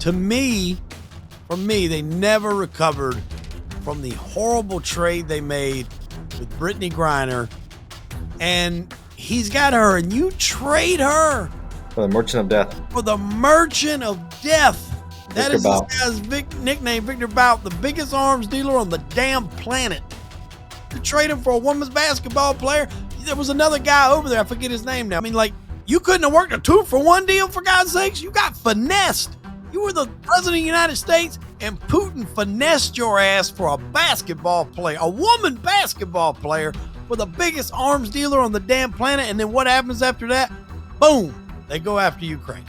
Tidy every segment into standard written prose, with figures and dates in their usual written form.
For me, they never recovered from the horrible trade they made with Brittany Griner. And he's got her, and you trade her for the Merchant of Death. For the Merchant of Death. That is this guy's nickname, Victor Bout, the biggest arms dealer on the damn planet. You trade him for a women's basketball player. There was another guy over there. I forget his name now. I mean, like, you couldn't have worked a 2-for-1 deal, for God's sakes. You got finessed. You were the president of the United States, and Putin finessed your ass for a basketball player, a woman basketball player, for the biggest arms dealer on the damn planet. And then what happens after that? Boom. They go after Ukraine.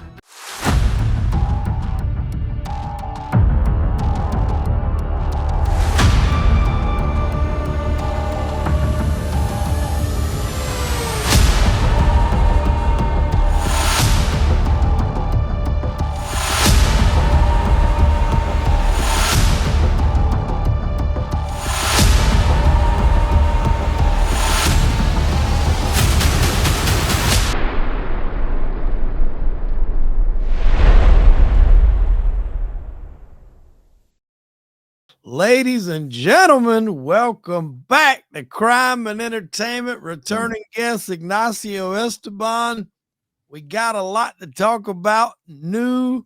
Ladies and gentlemen, welcome back to Crime and Entertainment. Returning guest Ignacio Esteban. We got a lot to talk about. New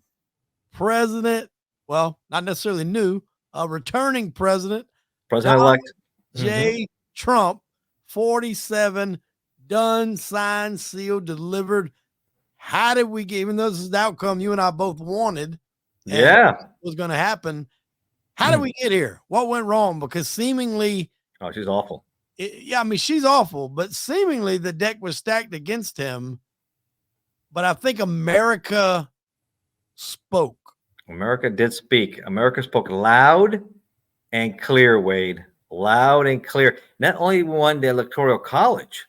president, well, not necessarily new, returning President-elect J. Trump, 47, done, signed, sealed, delivered. How did we get, even though this is the outcome you and I both wanted, was going to happen, how did we get here? What went wrong? Because seemingly... Oh, she's awful. She's awful, but seemingly the deck was stacked against him. But I think America spoke. America did speak. America spoke loud and clear, Wade. Loud and clear. Not only won the Electoral College,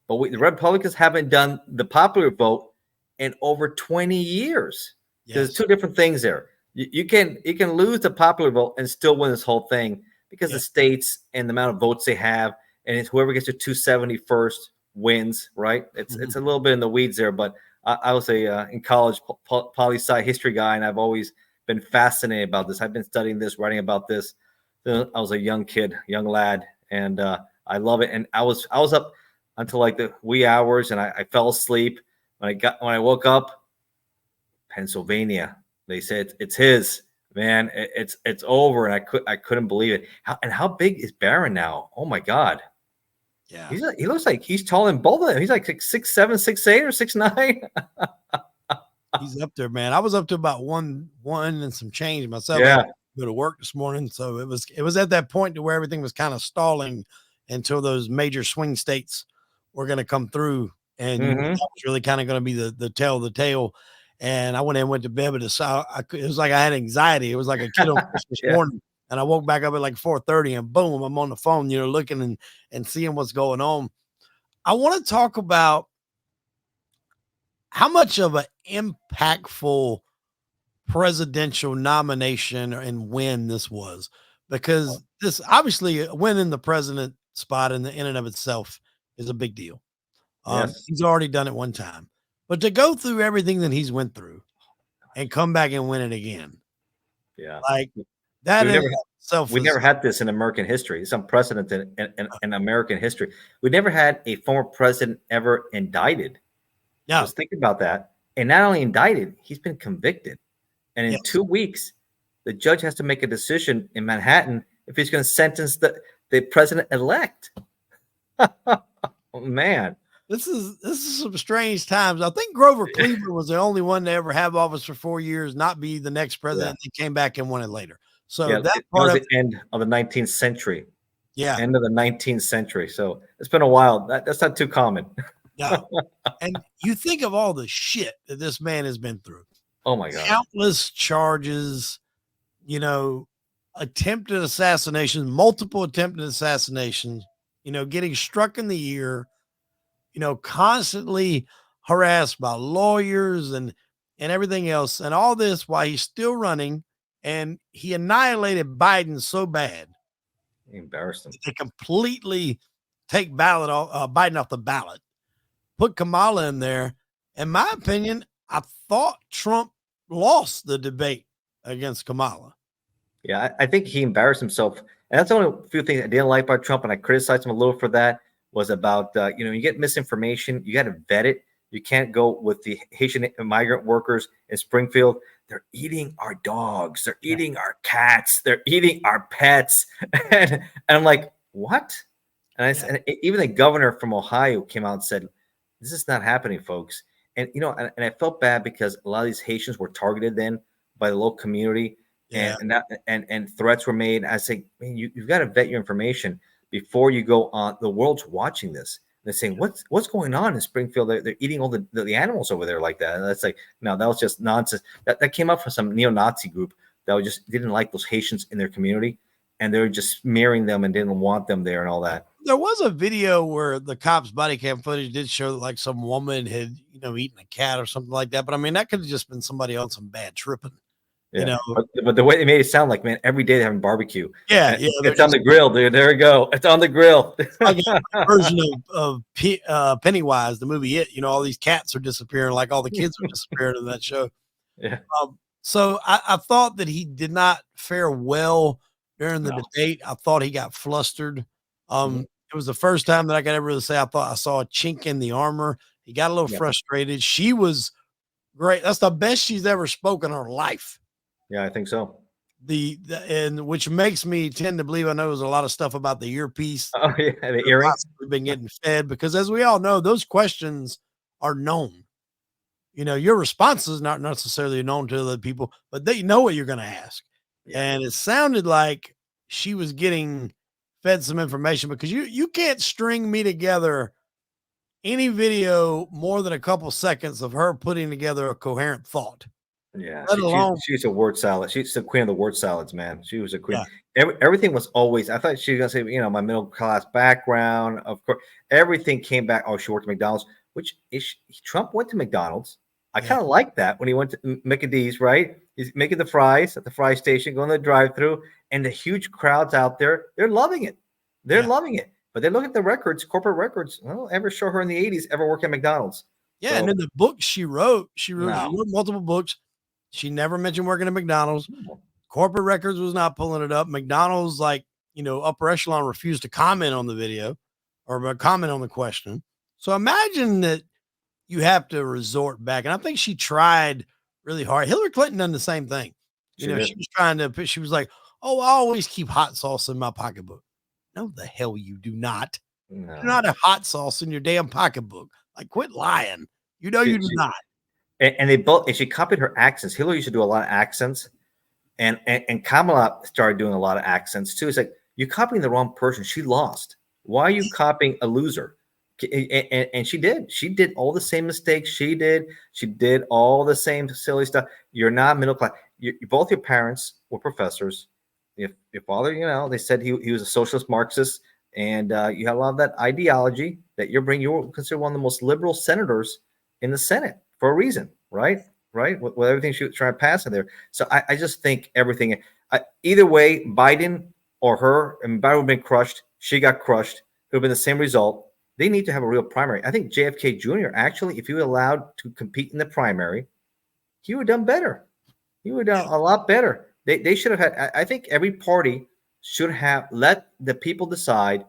but the Republicans haven't done the popular vote in over 20 years. Yes. There's two different things there. You can lose the popular vote and still win this whole thing because the states and the amount of votes they have, and it's whoever gets to 271st wins, right? It's a little bit in the weeds there, but I was in college poli-sci history guy, and I've always been fascinated about this. I've been studying this, writing about this. I was a young lad, and I love it. And I was up until like the wee hours, and I fell asleep. When I woke up, Pennsylvania. They said it's his, man. It's over, and I couldn't believe it. How big is Barron now? Oh my God! Yeah, he looks like he's taller than both of them. He's like 6'7", 6'8", or 6'9". He's up there, man. I was up to about one and some change myself. Yeah, I had to go to work this morning, so it was at that point to where everything was kind of stalling until those major swing states were going to come through, and that was really kind of going to be the tail of the tail. And I went to bed, but it was like I had anxiety. It was like a kid on Christmas morning. And I woke back up at like 4:30, and boom, I'm on the phone, looking and seeing what's going on. I want to talk about how much of an impactful presidential nomination and win this was, because this obviously winning the president spot in and of itself is a big deal. He's already done it one time. But to go through everything that he's went through and come back and win it again. Yeah. Like that. We never had this in American history. It's unprecedented in American history. We never had a former president ever indicted. Yeah. Just think about that. And not only indicted, he's been convicted. And in 2 weeks, the judge has to make a decision in Manhattan if he's going to sentence the president-elect. Oh, man. This is some strange times. I think Grover Cleveland was the only one to ever have office for 4 years, not be the next president. He came back and won it later. So that was the end of the 19th century. Yeah. End of the 19th century. So it's been a while. That's not too common. No. And you think of all the shit that this man has been through. Oh my God. Countless charges, attempted assassinations, multiple attempted assassinations, getting struck in the ear, constantly harassed by lawyers and everything else. And all this while he's still running, and he annihilated Biden so bad. He embarrassed him. They completely take Biden off the ballot, put Kamala in there. In my opinion, I thought Trump lost the debate against Kamala. Yeah, I think he embarrassed himself. And that's the only few things I didn't like about Trump, and I criticized him a little for that, was about, you get misinformation, you got to vet it. You can't go with the Haitian migrant workers in Springfield. They're eating our dogs. They're eating our cats. They're eating our pets. And I'm like, what? And even the governor from Ohio came out and said, this is not happening, folks. And, and I felt bad because a lot of these Haitians were targeted then by the local community. Yeah. And threats were made. I say, man, you've got to vet your information before you go on. The world's watching this. They're saying, what's going on in Springfield? They're eating all the animals over there like that. And that's like, no, that was just nonsense. That came up from some neo-Nazi group that just didn't like those Haitians in their community, and they were just smearing them and didn't want them there and all that. There was a video where the cops' body cam footage did show that like some woman had, eaten a cat or something like that. But I mean, that could have just been somebody on some bad tripping. Yeah. But the way they made it sound like, man, every day they're having barbecue. Yeah, it's on the grill, dude. There we go. It's on the grill. Like a version of Pennywise, the movie It. All these cats are disappearing, like all the kids are disappearing in that show. Yeah. So I thought that he did not fare well during the debate. I thought he got flustered. It was the first time that I could ever really say I thought I saw a chink in the armor. He got a little frustrated. She was great. That's the best she's ever spoken in her life. Yeah, I think so. And which makes me tend to believe, I know there's a lot of stuff about the earpiece. Oh yeah, the earring. We've been getting fed, because as we all know, those questions are known. Your response is not necessarily known to other people, but they know what you're going to ask. Yeah. And it sounded like she was getting fed some information, because you can't string me together any video more than a couple seconds of her putting together a coherent thought. Yeah, she's a word salad. She's the queen of the word salads, man. She was a queen. Yeah. Everything was always, I thought she was going to say, my middle class background. Of course, everything came back. Oh, she worked at McDonald's, which is, Trump went to McDonald's. I kind of like that when he went to Mickey D's, right? He's making the fries at the fry station, going to the drive-thru, and the huge crowds out there, they're loving it. They're loving it. But they look at the records, corporate records. I don't ever show her in the 80s ever work at McDonald's. Yeah, so, and in the book she wrote multiple books. She never mentioned working at McDonald's. Corporate records was not pulling it up. McDonald's, upper echelon, refused to comment on the video or comment on the question. So imagine that you have to resort back. And I think she tried really hard. Hillary Clinton done the same thing. She was trying to, she was like, oh, I always keep hot sauce in my pocketbook. No, the hell you do not. No. You do not have hot sauce in your damn pocketbook. Like, quit lying. You do not. And they both, and she copied her accents. Hillary used to do a lot of accents, and Kamala started doing a lot of accents too. It's like, you're copying the wrong person. She lost. Why are you copying a loser? And she did. She did all the same mistakes she did. She did all the same silly stuff. You're not middle class. Both your parents were professors. Your father, they said he was a socialist Marxist, and you had a lot of that ideology that you're bringing. You're considered one of the most liberal senators in the Senate. For a reason, right? With everything she was trying to pass in there. So I just think everything, either way, Biden or her, and Biden would have been crushed. She got crushed. It would have been the same result. They need to have a real primary. I think JFK Jr., actually, if he was allowed to compete in the primary, he would have done better. He would have done a lot better. They should have had, I think every party should have let the people decide.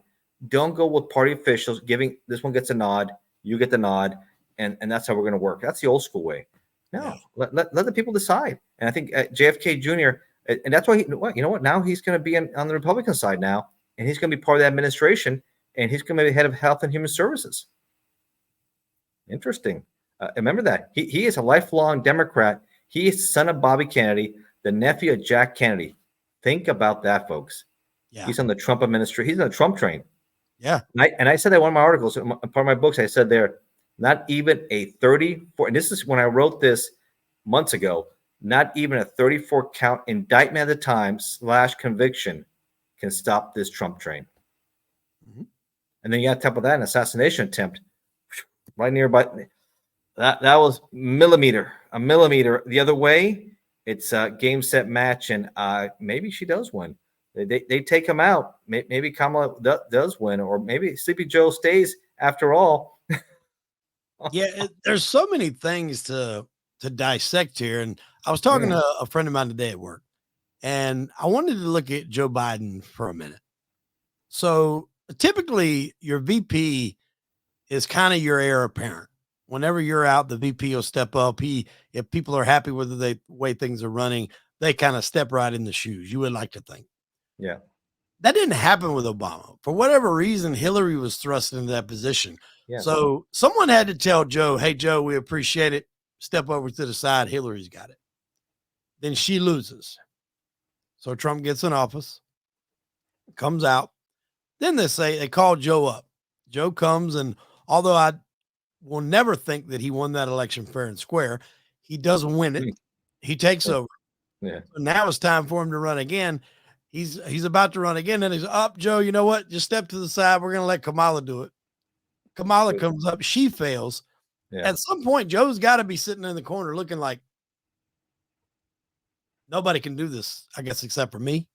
Don't go with party officials giving, this one gets a nod, you get the nod. And that's how we're going to work. That's the old school way. No, let the people decide. And I think JFK Jr., and that's why, now he's going to be on the Republican side now, and he's going to be part of the administration, and he's going to be the head of Health and Human Services. Interesting. Remember that. He is a lifelong Democrat. He is the son of Bobby Kennedy, the nephew of Jack Kennedy. Think about that, folks. Yeah. He's on the Trump administration. He's on the Trump train. Yeah. And I said that in one of my articles, part of my books, I said there, not even a 34, and this is when I wrote this months ago, not even a 34 count indictment at the time / conviction can stop this Trump train. Mm-hmm. And then you got to top of that an assassination attempt right nearby. That was a millimeter the other way. It's a game, set, match, and maybe she does win. They take him out. Maybe Kamala does win, or maybe Sleepy Joe stays after all. Yeah, there's so many things to dissect here, and I was talking to a friend of mine today at work, and I wanted to look at Joe Biden for a minute. So typically your VP is kind of your heir apparent. Whenever you're out, the VP will step up. If people are happy with the way things are running, they kind of step right in the shoes. You would like to think. Yeah. That didn't happen with Obama. For whatever reason, Hillary was thrust into that position. Yeah. So someone had to tell Joe, hey, Joe, we appreciate it. Step over to the side. Hillary's got it. Then she loses. So Trump gets in office, comes out. Then they call Joe up. Joe comes, and although I will never think that he won that election fair and square, he does win it. He takes over. Yeah. So now it's time for him to run again. He's about to run again, and he's up. Joe, you know what? Just step to the side. We're going to let Kamala do it. Kamala comes up. She fails. Yeah. At some point, Joe's got to be sitting in the corner looking like nobody can do this, I guess, except for me.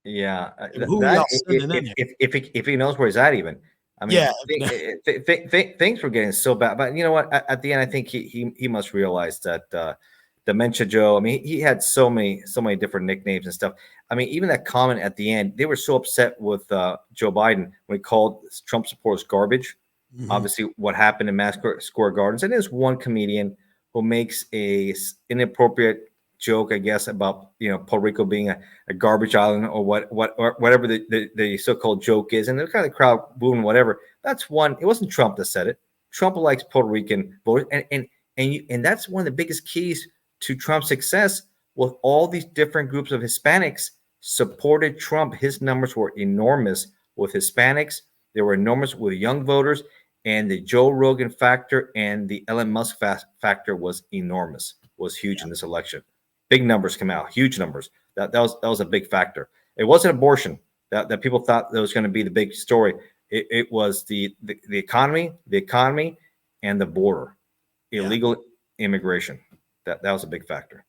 Yeah. If he knows where he's at, even. I mean, things were getting so bad. But you know what? At the end, I think he must realize that Dementia Joe. I mean, he had so many different nicknames and stuff. I mean, even that comment at the end, they were so upset with Joe Biden when he called Trump supporters garbage. Mm-hmm. Obviously, what happened in Madison Square Gardens. And there's one comedian who makes a inappropriate joke, I guess, about Puerto Rico being a garbage island or whatever the so-called joke is, and the kind of crowd booing whatever. That's one. It wasn't Trump that said it. Trump likes Puerto Rican voters, and that's one of the biggest keys to Trump's success. With all these different groups of Hispanics supported Trump. His numbers were enormous with Hispanics. They were enormous with young voters, and the Joe Rogan factor and the Elon Musk factor was enormous. Was huge in this election. Big numbers come out, huge numbers. That was a big factor. It wasn't abortion that people thought that was going to be the big story. It was the economy, and the border, illegal immigration. That was a big factor.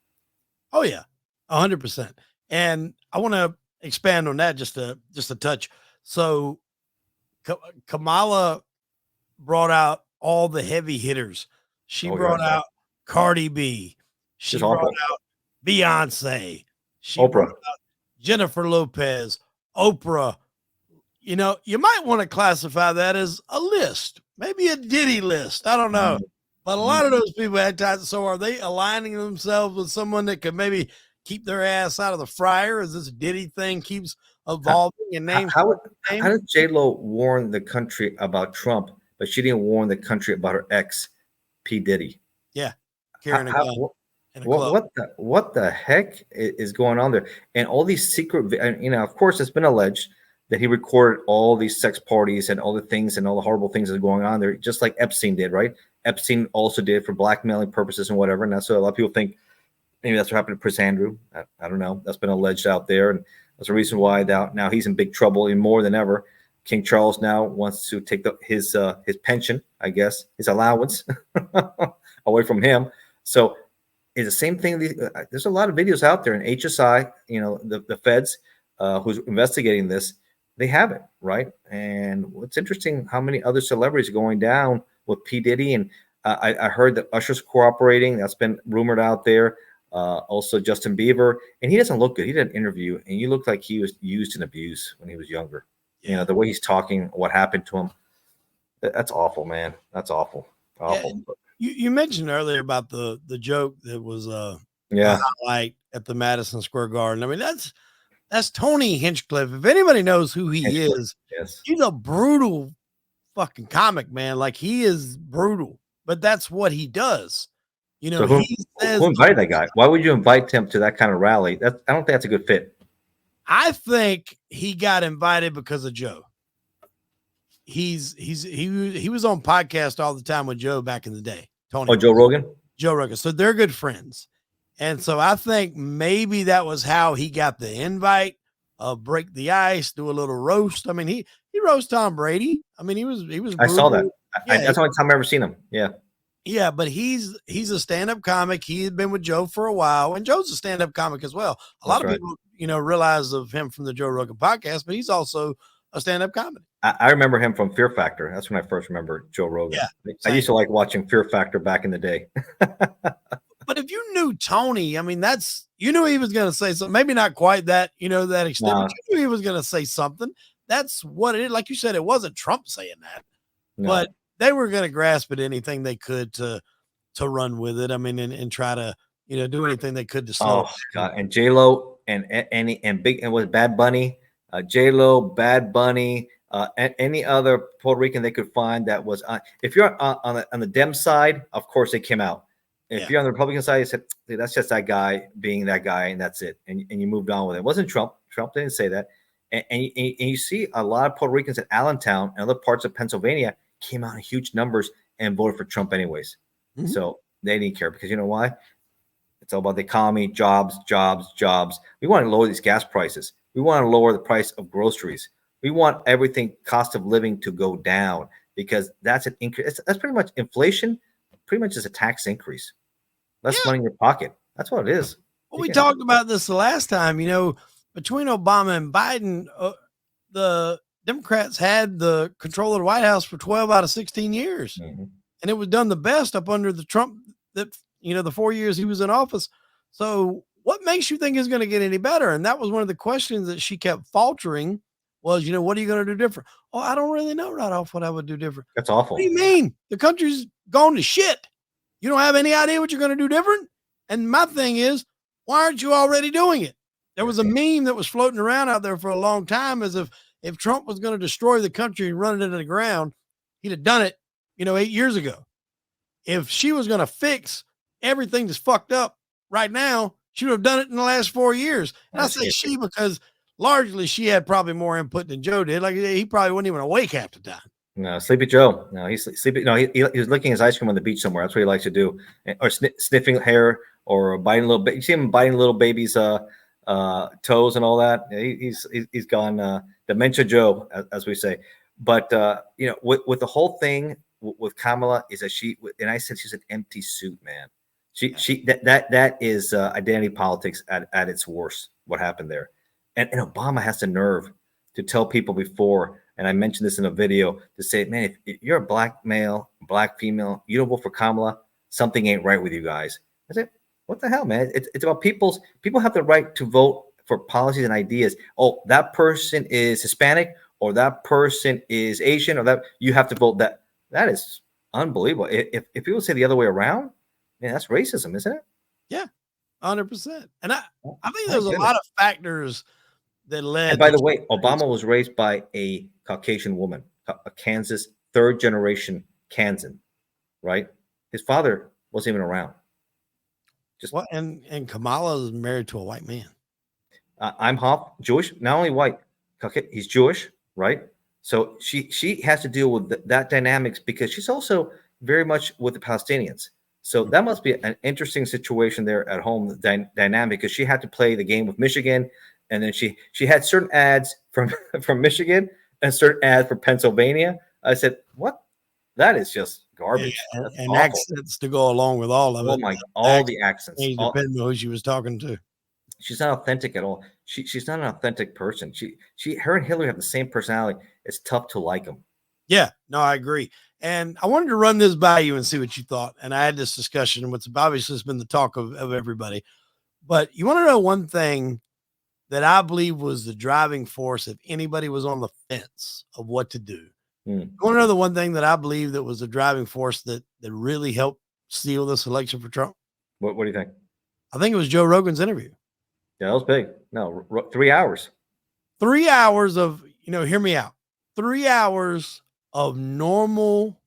Oh yeah, 100%. And I want to expand on that just a touch. So Kamala brought out all the heavy hitters. She brought out Cardi B. She brought out Beyonce. She brought out Jennifer Lopez, Oprah. You might want to classify that as a list, maybe a Diddy list. I don't know. But a lot of those people had ties. So are they aligning themselves with someone that could maybe keep their ass out of the fryer as this Diddy thing keeps evolving and names? How did J-Lo warn the country about Trump, but she didn't warn the country about her ex, P. Diddy? Yeah. Carrying a gun. What the heck is going on there? And all these secret, of course, it's been alleged that he recorded all these sex parties and all the things and all the horrible things that are going on there, just like Epstein did, right? Epstein also did for blackmailing purposes and whatever. And that's what a lot of people think. Maybe that's what happened to Prince Andrew. I don't know. That's been alleged out there. And that's the reason why now he's in big trouble in more than ever. King Charles now wants to take his pension, I guess, his allowance away from him. So it's the same thing. There's a lot of videos out there in HSI, the feds who's investigating this. They have it, right? And what's interesting, how many other celebrities are going down with P. Diddy. And I heard that Usher's cooperating. That's been rumored out there. Also Justin Bieber. And he doesn't look good. He did an interview, and you look like he was used and abused when he was younger. Yeah. The way he's talking, what happened to him. That's awful, man. That's awful. Awful. Yeah, you mentioned earlier about the joke that was a highlight at the Madison Square Garden. I mean, that's Tony Hinchcliffe. If anybody knows who he is, he's a brutal fucking comic, man. Like, he is brutal, but that's what he does. So who invited that guy? Why would you invite him to that kind of rally? I don't think that's a good fit. I think he got invited because of Joe. He was on podcast all the time with Joe back in the day. Tony. Oh, Joe Rogan? Joe Rogan. So they're good friends. And so I think maybe that was how he got the invite, break the ice, do a little roast. I mean, he roast Tom Brady. I mean, he was brutal. I saw that. That's the only time I've ever seen him. Yeah. Yeah, but he's a stand-up comic. He had been with Joe for a while, and Joe's a stand-up comic as well. A lot of people, realize of him from the Joe Rogan podcast, but he's also a stand-up comedy. I remember him from Fear Factor. That's when I first remember Joe Rogan. Yeah, I used to like watching Fear Factor back in the day. But if you knew Tony, I mean, you knew he was going to say something, maybe not quite that, that extent, but you knew he was going to say something. That's what it is. Like you said, it wasn't Trump saying that, but they were going to grasp at anything they could to run with it. I mean, and try to, do anything they could to slow it down. And J-Lo and was Bad Bunny, J-Lo, Bad Bunny, any other Puerto Rican they could find that was if you're on the Dem side, of course they came out. If you're on the Republican side, you said, hey, that's just that guy being that guy, and that's it. And you moved on with it. It wasn't Trump. Trump didn't say that. And you see a lot of Puerto Ricans at Allentown and other parts of Pennsylvania came out in huge numbers and voted for Trump anyways. Mm-hmm. So they didn't care because you know why? It's all about the economy, jobs. We want to lower these gas prices. We want to lower the price of groceries. We want everything, cost of living, to go down because that's an increase. That's pretty much inflation. Pretty much is a tax increase. Less money in your pocket. That's what it is. Well, we talked about this the last time. Between Obama and Biden, the Democrats had the control of the White House for 12 out of 16 years. Mm-hmm. And it was done the best up under the Trump the 4 years he was in office. So what makes you think is going to get any better? And that was one of the questions that she kept faltering was, what are you going to do different? Oh, I don't really know right off what I would do different. That's awful. What do you mean? The country's gone to shit. You don't have any idea what you're going to do different? And my thing is, why aren't you already doing it? There was a meme that was floating around out there for a long time as if Trump was going to destroy the country and run it into the ground, he'd have done it, 8 years ago. If she was going to fix everything that's fucked up right now, she would have done it in the last 4 years. And I say she because largely she had probably more input than Joe did. Like he probably wasn't even awake half the time. No, Sleepy Joe. No, he's sleepy. No, he was licking his ice cream on the beach somewhere. That's what he likes to do, or sniffing hair, or biting little. You see him biting little babies' toes and all that. He's gone Dementia Joe, as we say. But with the whole thing with Kamala is that and I said she's an empty suit, man. That is identity politics at its worst. What happened there, and Obama has the nerve to tell people before. And I mentioned this in a video to say, man, if you're a black male, black female, you don't vote for Kamala, something ain't right with you guys. I said, what the hell, man? It's about people have the right to vote for policies and ideas. Oh, that person is Hispanic, or that person is Asian, or that you have to vote that. That is unbelievable. If people say the other way around, man, that's racism, isn't it? Yeah, 100%. And I think there's a lot of factors that led. And by the way, Obama was raised by a Caucasian woman, a Kansas, third generation Kansan, right? His father wasn't even around. And Kamala is married to a white man. I'm half Jewish, not only white, he's Jewish, right? So she has to deal with that dynamics because she's also very much with the Palestinians. So that must be an interesting situation there at home, the dynamic, because she had to play the game with Michigan. And then she had certain ads from Michigan and certain ads for Pennsylvania. I said, what? That is just garbage. Yeah, and accents to go along with all of it. Oh my, all the accents. Depending on who she was talking to. She's not authentic at all. She's not an authentic person. Her and Hillary have the same personality. It's tough to like them. Yeah, no, I agree. And I wanted to run this by you and see what you thought. And I had this discussion, which obviously has been the talk of everybody. But you want to know one thing that I believe was the driving force if anybody was on the fence of what to do. You want to know the one thing that I believe that was the driving force that really helped seal this election for Trump? What do you think? I think it was Joe Rogan's interview. Yeah, that was big. No, 3 hours. 3 hours of, hear me out. 3 hours of normal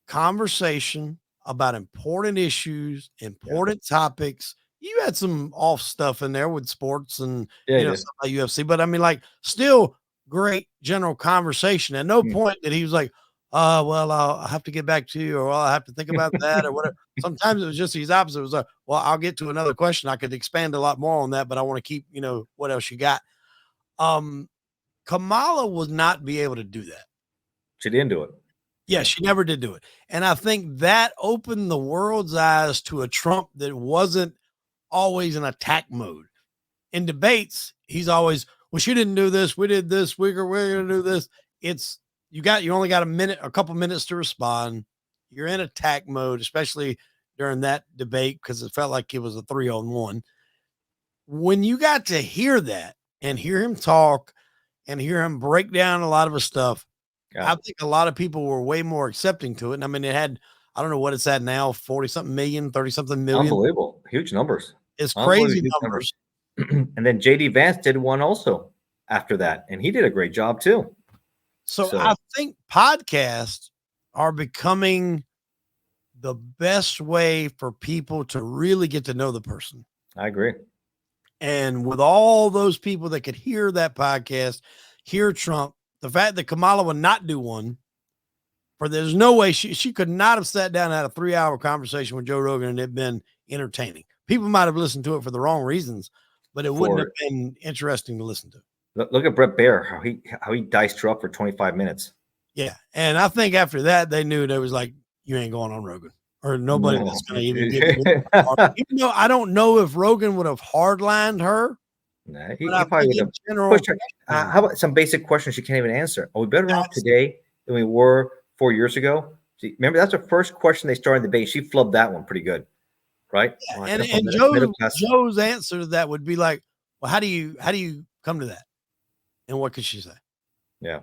conversation about important issues, important topics. You had some off stuff in there with sports and stuff like UFC, but I mean, like, still great general conversation. At no point did he was like, well, I'll have to get back to you, or I'll have to think about that, or whatever. Sometimes it was just his opposite. It was like, well, I'll get to another question. I could expand a lot more on that, but I want to keep, what else you got? Kamala would not be able to do that. She didn't do it. Yeah, she never did do it. And I think that opened the world's eyes to a Trump that wasn't always in attack mode. In debates, he's always, well, she didn't do this. We did this. We're going to do this. You only got a couple minutes to respond. You're in attack mode, especially, during that debate because it felt like it was a 3-on-1. When you got to hear that and hear him talk and hear him break down a lot of his stuff, I think a lot of people were way more accepting to it. And I mean, it had, I don't know what it's at now, 40-something million, 30-something million. Unbelievable. Huge numbers. It's crazy numbers. And then JD Vance did one also after that. And he did a great job too. So I think podcasts are becoming the best way for people to really get to know the person. I agree. And with all those people that could hear that podcast, hear Trump, the fact that Kamala would not do one, for there's no way she could not have sat down and had a 3-hour conversation with Joe Rogan and it been entertaining. People might have listened to it for the wrong reasons, but it wouldn't have been interesting to listen to. Look at Brett Baer, how he diced her up for 25 minutes. Yeah. And I think after that, they knew they was like, you ain't going on Rogan. Or nobody that's going to even give you even though I don't know if Rogan would have hardlined her. Nah, he probably would have pushed her. How about some basic questions she can't even answer? Are we better off today than we were 4 years ago? See, remember, that's the first question they started the debate. She flubbed that one pretty good, right? Yeah, and Joe's answer to that would be like, well, how do you come to that? And what could she say? Yeah.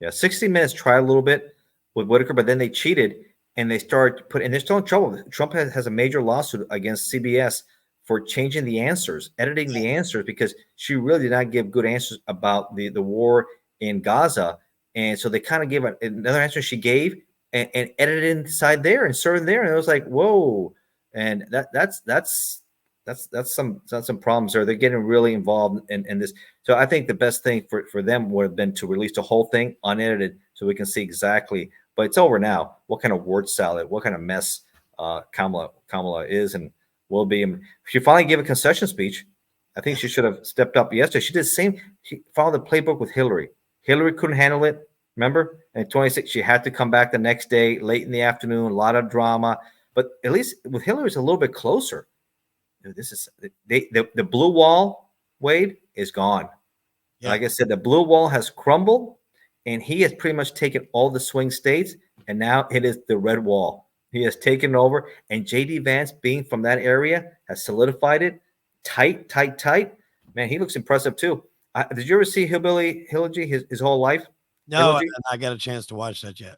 60 Minutes tried a little bit with Whitaker, but then they cheated. And they start and they're still in trouble. Trump has a major lawsuit against CBS for changing the answers, editing the answers, because she really did not give good answers about the war in Gaza. And so they kind of gave another answer she gave and edited inside there, inserted there. And it was like, whoa. And that's some problems there. They're getting really involved in this. So I think the best thing for them would have been to release the whole thing unedited so we can see exactly. But it's over now. What kind of word salad, what kind of mess Kamala is and will be. And she finally gave a concession speech. I think she should have stepped up yesterday. She did the same. She followed the playbook with Hillary. Hillary couldn't handle it. Remember? And 26, she had to come back the next day, late in the afternoon, a lot of drama. But at least with Hillary, it's a little bit closer. This is the blue wall, Wade, is gone. Yeah. Like I said, the blue wall has crumbled. And he has pretty much taken all the swing states, and now it is the red wall. He has taken over, and J.D. Vance, being from that area, has solidified it tight. Man, he looks impressive too. Did you ever see Hillbilly Hillary his whole life? No, I got a chance to watch that yet.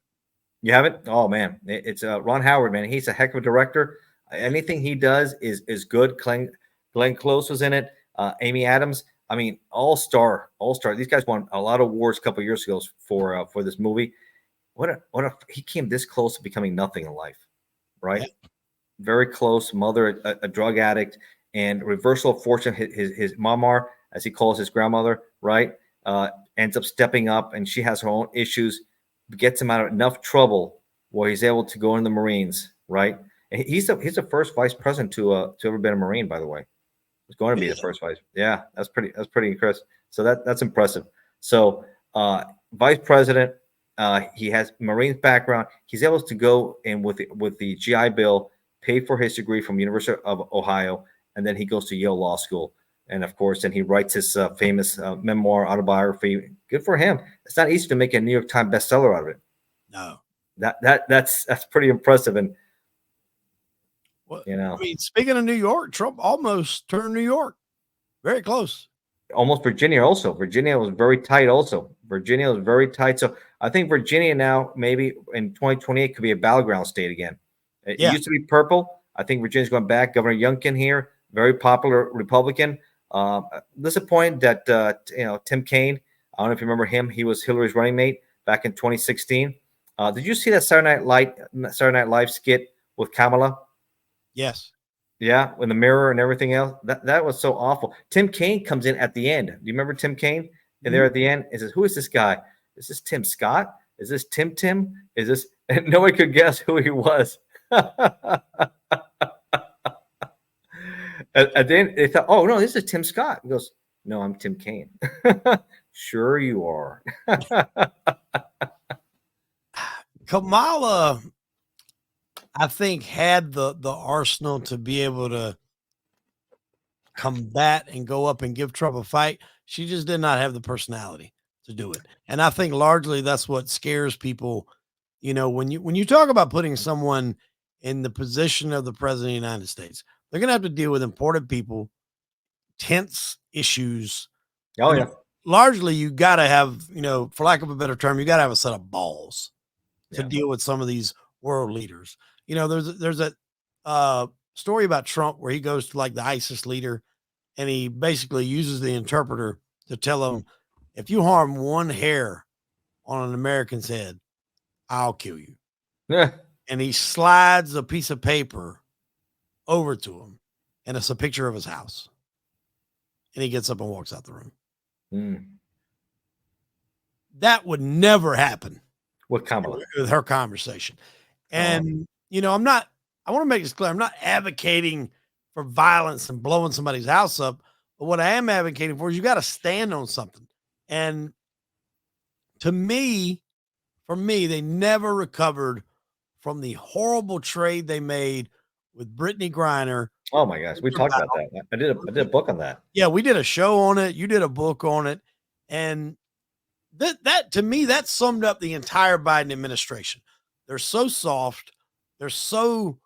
You haven't? Oh man, it's Ron Howard, man. He's a heck of a director. Anything he does is good. Glenn Close was in it. Amy Adams. I mean, all-star. These guys won a lot of awards a couple of years ago for this movie. He came this close to becoming nothing in life, right? Yeah. Very close. Mother, a drug addict, and reversal of fortune. His mamar, as he calls his grandmother, right, ends up stepping up, and she has her own issues. Gets him out of enough trouble where he's able to go in the Marines, right? And he's the first vice president to ever been a Marine, by the way. It's going to be the first vice. Yeah, that's pretty impressive. So that's impressive. So vice president, he has Marines background. He's able to go in with the GI Bill, pay for his degree from University of Ohio, and then he goes to Yale Law School. And of course, then he writes his famous memoir autobiography. Good for him. It's not easy to make a New York Times bestseller out of it. No, that's pretty impressive. And well, I mean, speaking of New York, Trump almost turned New York. Very close. Almost Virginia also. Virginia was very tight also. So I think Virginia now, maybe in 2028, could be a battleground state again. It used to be purple. I think Virginia's going back. Governor Youngkin here, very popular Republican. Disappointed that, Tim Kaine, I don't know if you remember him. He was Hillary's running mate back in 2016. Did you see that Saturday Night Live skit with Kamala? Yes. Yeah, with the mirror and everything else. That was so awful. Tim Kaine comes in at the end. Do you remember Tim Kaine? And there at the end, it says, "Who is this guy? Is this Tim Scott? Is this Tim? Is this?" And nobody could guess who he was. And then they thought, "Oh no, this is Tim Scott." He goes, "No, I'm Tim Kaine." Sure, you are. Kamala, I think, had the arsenal to be able to combat and go up and give Trump a fight. She just did not have the personality to do it. And I think largely that's what scares people. When you talk about putting someone in the position of the president of the United States. They're going to have to deal with important people, tense issues. Oh, yeah. Largely, you got to have, for lack of a better term, you got to have a set of balls to deal with some of these world leaders. There's a story about Trump where he goes to like the ISIS leader and he basically uses the interpreter to tell him, if you harm one hair on an American's head, I'll kill you. Yeah. And he slides a piece of paper over to him, and it's a picture of his house. And he gets up and walks out the room. Mm. That would never happen with Kamala, with her conversation. And, I want to make this clear. I'm not advocating for violence and blowing somebody's house up. But what I am advocating for is you got to stand on something. And for me, they never recovered from the horrible trade they made with Brittany Griner. Oh my gosh, we talked about that. I did a book on that. Yeah, we did a show on it. You did a book on it, and that to me that summed up the entire Biden administration. They're so soft. They're so,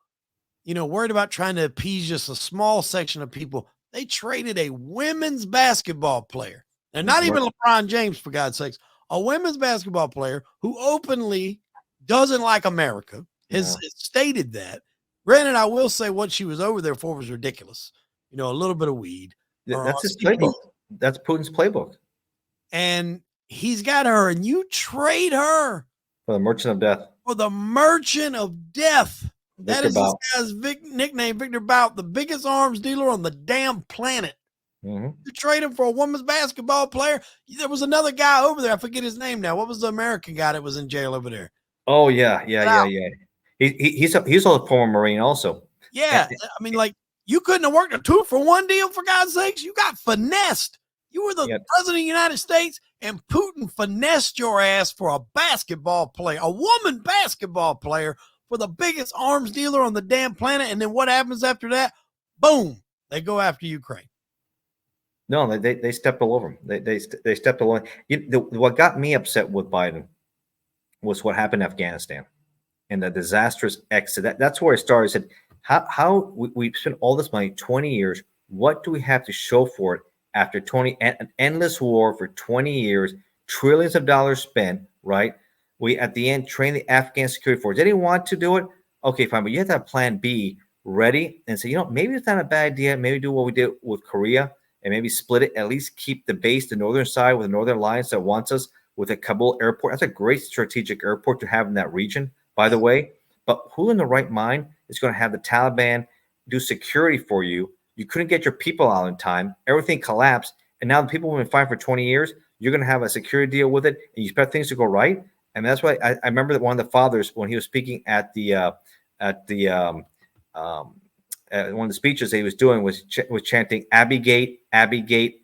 worried about trying to appease just a small section of people. They traded a women's basketball player, and not even LeBron James, for God's sakes, a women's basketball player who openly doesn't like America, has stated that. Granted, I will say what she was over there for was ridiculous. A little bit of weed. That's his playbook. That's Putin's playbook. And he's got her, and you trade her for the Merchant of Death. For the Merchant of Death. That is this guy's nickname, Victor Bout, the biggest arms dealer on the damn planet. Mm-hmm. You trade him for a women's basketball player. There was another guy over there. I forget his name now. What was the American guy that was in jail over there? Oh, yeah. He's a former Marine also. Yeah. I mean, like, you couldn't have worked a 2-for-1 deal, for God's sakes. You got finessed. You were the president of the United States, and Putin finessed your ass for a basketball player, a woman basketball player, for the biggest arms dealer on the damn planet. And then what happens after that? Boom. They go after Ukraine. No, they stepped all over him. They stepped all over. What got me upset with Biden was what happened in Afghanistan and the disastrous exit. That's where I started. I said, how we spent all this money, 20 years. What do we have to show for it after an endless war for 20 years, trillions of dollars spent, right? We, at the end, train the Afghan security force. They didn't want to do it. Okay, fine. But you have to have plan B ready and say, maybe it's not a bad idea. Maybe do what we did with Korea and maybe split it. At least keep the base, the northern side, with the Northern Alliance that wants us, with a Kabul airport. That's a great strategic airport to have in that region, by the way. But who in the right mind is going to have the Taliban do security for you? You couldn't get your people out in time. Everything collapsed. And now the people who've been fighting for 20 years, you're going to have a security deal with it, and you expect things to go right. And that's why I remember that one of the fathers, when he was speaking at one of the speeches he was doing, was chanting Abbey Gate, Abbey Gate,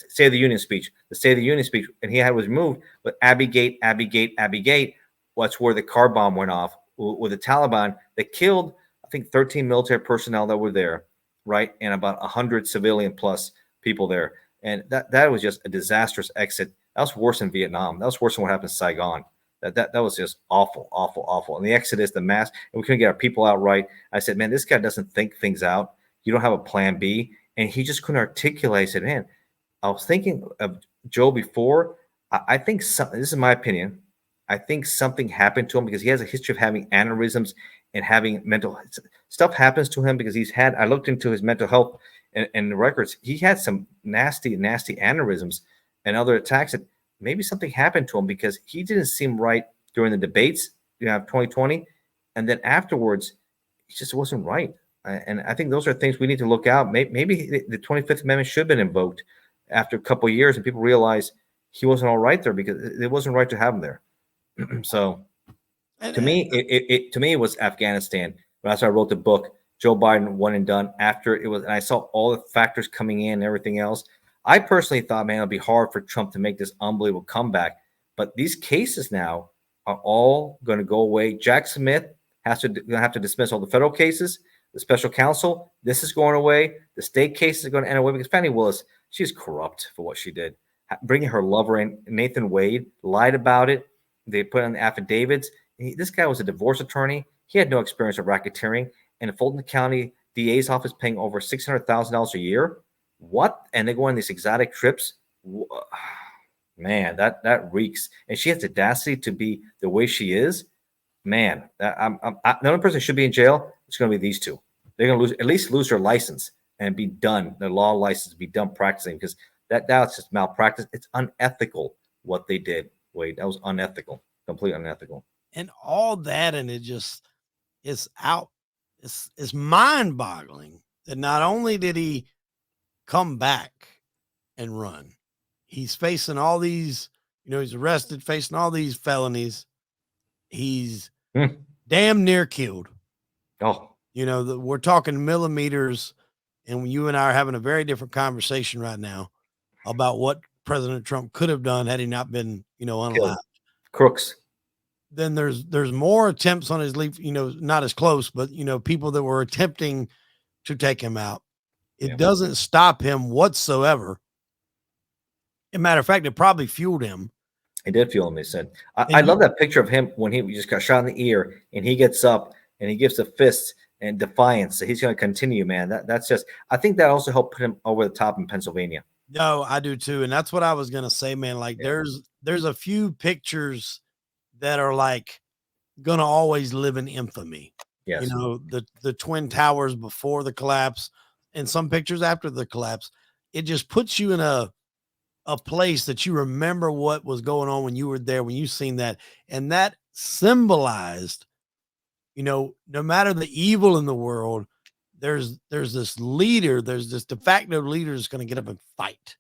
State of the Union speech, the State of the Union speech, and he was moved with Abbey Gate, Abbey Gate, Abbey Gate. That's where the car bomb went off with the Taliban that killed, I think, 13 military personnel that were there, right, and about 100 civilian plus people there. And that was just a disastrous exit. That was worse than Vietnam. That was worse than what happened in Saigon. That was just awful, awful, awful. And the exodus, the mass, and we couldn't get our people out right. I said, man, this guy doesn't think things out. You don't have a plan B. And he just couldn't articulate. I said, man, I was thinking of Joe before. I think this is my opinion. I think something happened to him because he has a history of having aneurysms and having mental stuff happens to him because I looked into his mental health and the records. He had some nasty, nasty aneurysms and other attacks that maybe something happened to him because he didn't seem right during the debates, 2020. And then afterwards, he just wasn't right. And I think those are things we need to look out. Maybe the 25th Amendment should have been invoked after a couple of years and people realize he wasn't all right there because it wasn't right to have him there. So to me, it was Afghanistan. That's why I wrote the book, Joe Biden, one and done. After it was, and I saw all the factors coming in and everything else. I personally thought, man, it'll be hard for Trump to make this unbelievable comeback. But these cases now are all going to go away. Jack Smith has to have to dismiss all the federal cases. The special counsel, this is going away. The state cases are going to end away because Fannie Willis, she's corrupt for what she did. Bringing her lover in, Nathan Wade, lied about it. They put on the affidavits. This guy was a divorce attorney. He had no experience of racketeering, and the Fulton County DA's office paying over $600,000 a year. What? And they go on these exotic trips. Man, that reeks. And she has the audacity to be the way she is. Man, the only person that should be in jail is going to be these two. They're going to at least lose their license and be done. Their law license be done practicing, because that's just malpractice. It's unethical what they did, Wade. That was unethical, completely unethical. And all that, and it just is out. It's mind-boggling that not only did he come back and run, he's facing all these, he's arrested, facing all these felonies. He's damn near killed. Oh, we're talking millimeters, and you and I are having a very different conversation right now about what President Trump could have done had he not been, unalived. Crooks. Then there's more attempts on his leave, not as close, but people that were attempting to take him out. It doesn't stop him whatsoever. As a matter of fact, it probably fueled him. It did fuel him, they said. I love that picture of him when he just got shot in the ear and he gets up and he gives a fist and defiance that he's going to continue, man. That's just, I think that also helped put him over the top in Pennsylvania. No, I do too. And that's what I was going to say, man. Like there's a few pictures that are like going to always live in infamy. Yes. The Twin Towers before the collapse and some pictures after the collapse. It just puts you in a place that you remember what was going on when you were there, when you seen that. And that symbolized, no matter the evil in the world, there's this leader, there's this de facto leader that's going to get up and fight.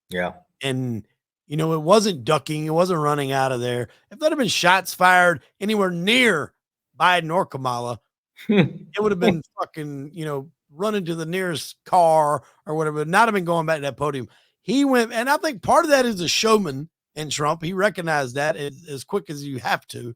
Yeah. And, it wasn't ducking. It wasn't running out of there. If there had been shots fired anywhere near Biden or Kamala, it would have been fucking, running to the nearest car or whatever, not have been going back to that podium. He went, and I think part of that is a showman in Trump. He recognized that as quick as you have to.